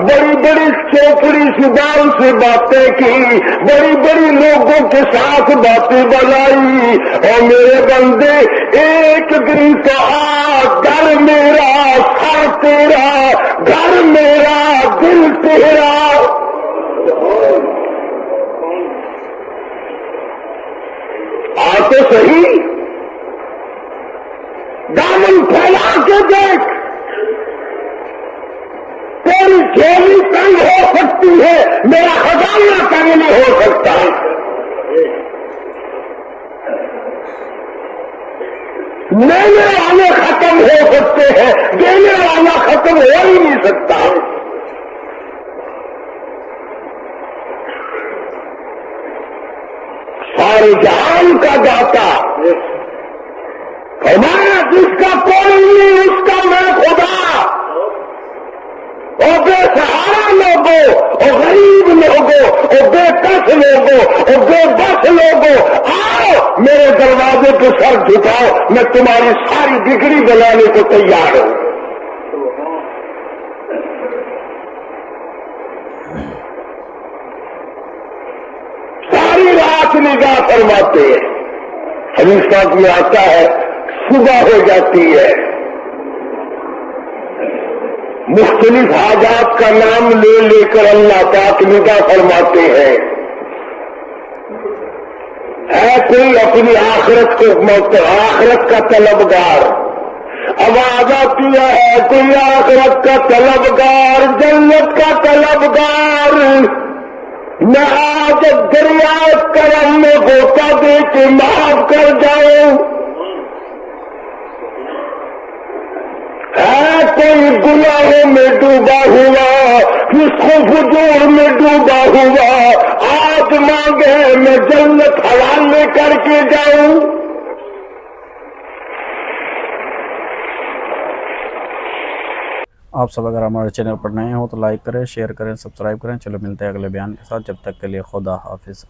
بڑی بڑی چوپڑی زبان سے باتیں کی، بڑی بڑی لوگوں کے ساتھ باتیں بنائی، اور میرے بندے ایک دن تو آ، گھر میرا سر تیرا، گھر میرا دل تیرا۔ آ تو صحیح، دامن پھیلا کے دیکھ، تیری جھولی تنگ ہو سکتی ہے، میرا خزانہ تنگ نہیں ہو سکتا۔ لینے والے ختم ہو سکتے ہیں، دینے والا ختم ہو ہی نہیں سکتا۔ سارے جہان کا داتا، فرمایا جس کا کوئی نہیں اس کا میں خدا، اور بے سہارا لوگوں اور غریب لوگوں اور بے کس لوگوں اور بے بس لوگوں، آؤ میرے دروازے پہ سر جھکاؤ، میں تمہاری ساری بگڑی بنانے کو تیار ہوں۔ ساری رات نگاہ فرماتے ہیں، حدیث پاک میں آتا ہے صبح ہو جاتی ہے، مختلف حاجات کا نام لے لے کر اللہ پاک نگاہ فرماتے ہیں۔ ہے کوئی اپنی آخرت کا طلبگار، آواز آتی ہے کوئی آخرت کا طلبگار، جنت کا طلبگار، میں آج دریا کرم میں غوطہ دے کے معاف کر جاؤں۔ ہے کوئی گناہوں میں ڈوبا ہوا، فسق و فجور میں ڈوبا ہوا، آج مانگے میں جنت حوالے کر کے جاؤں۔ آپ سب اگر ہمارے چینل پر نئے ہوں تو لائک کریں، شیئر کریں، سبسکرائب کریں۔ چلو ملتے ہیں اگلے بیان کے ساتھ، جب تک کے لیے خدا حافظ۔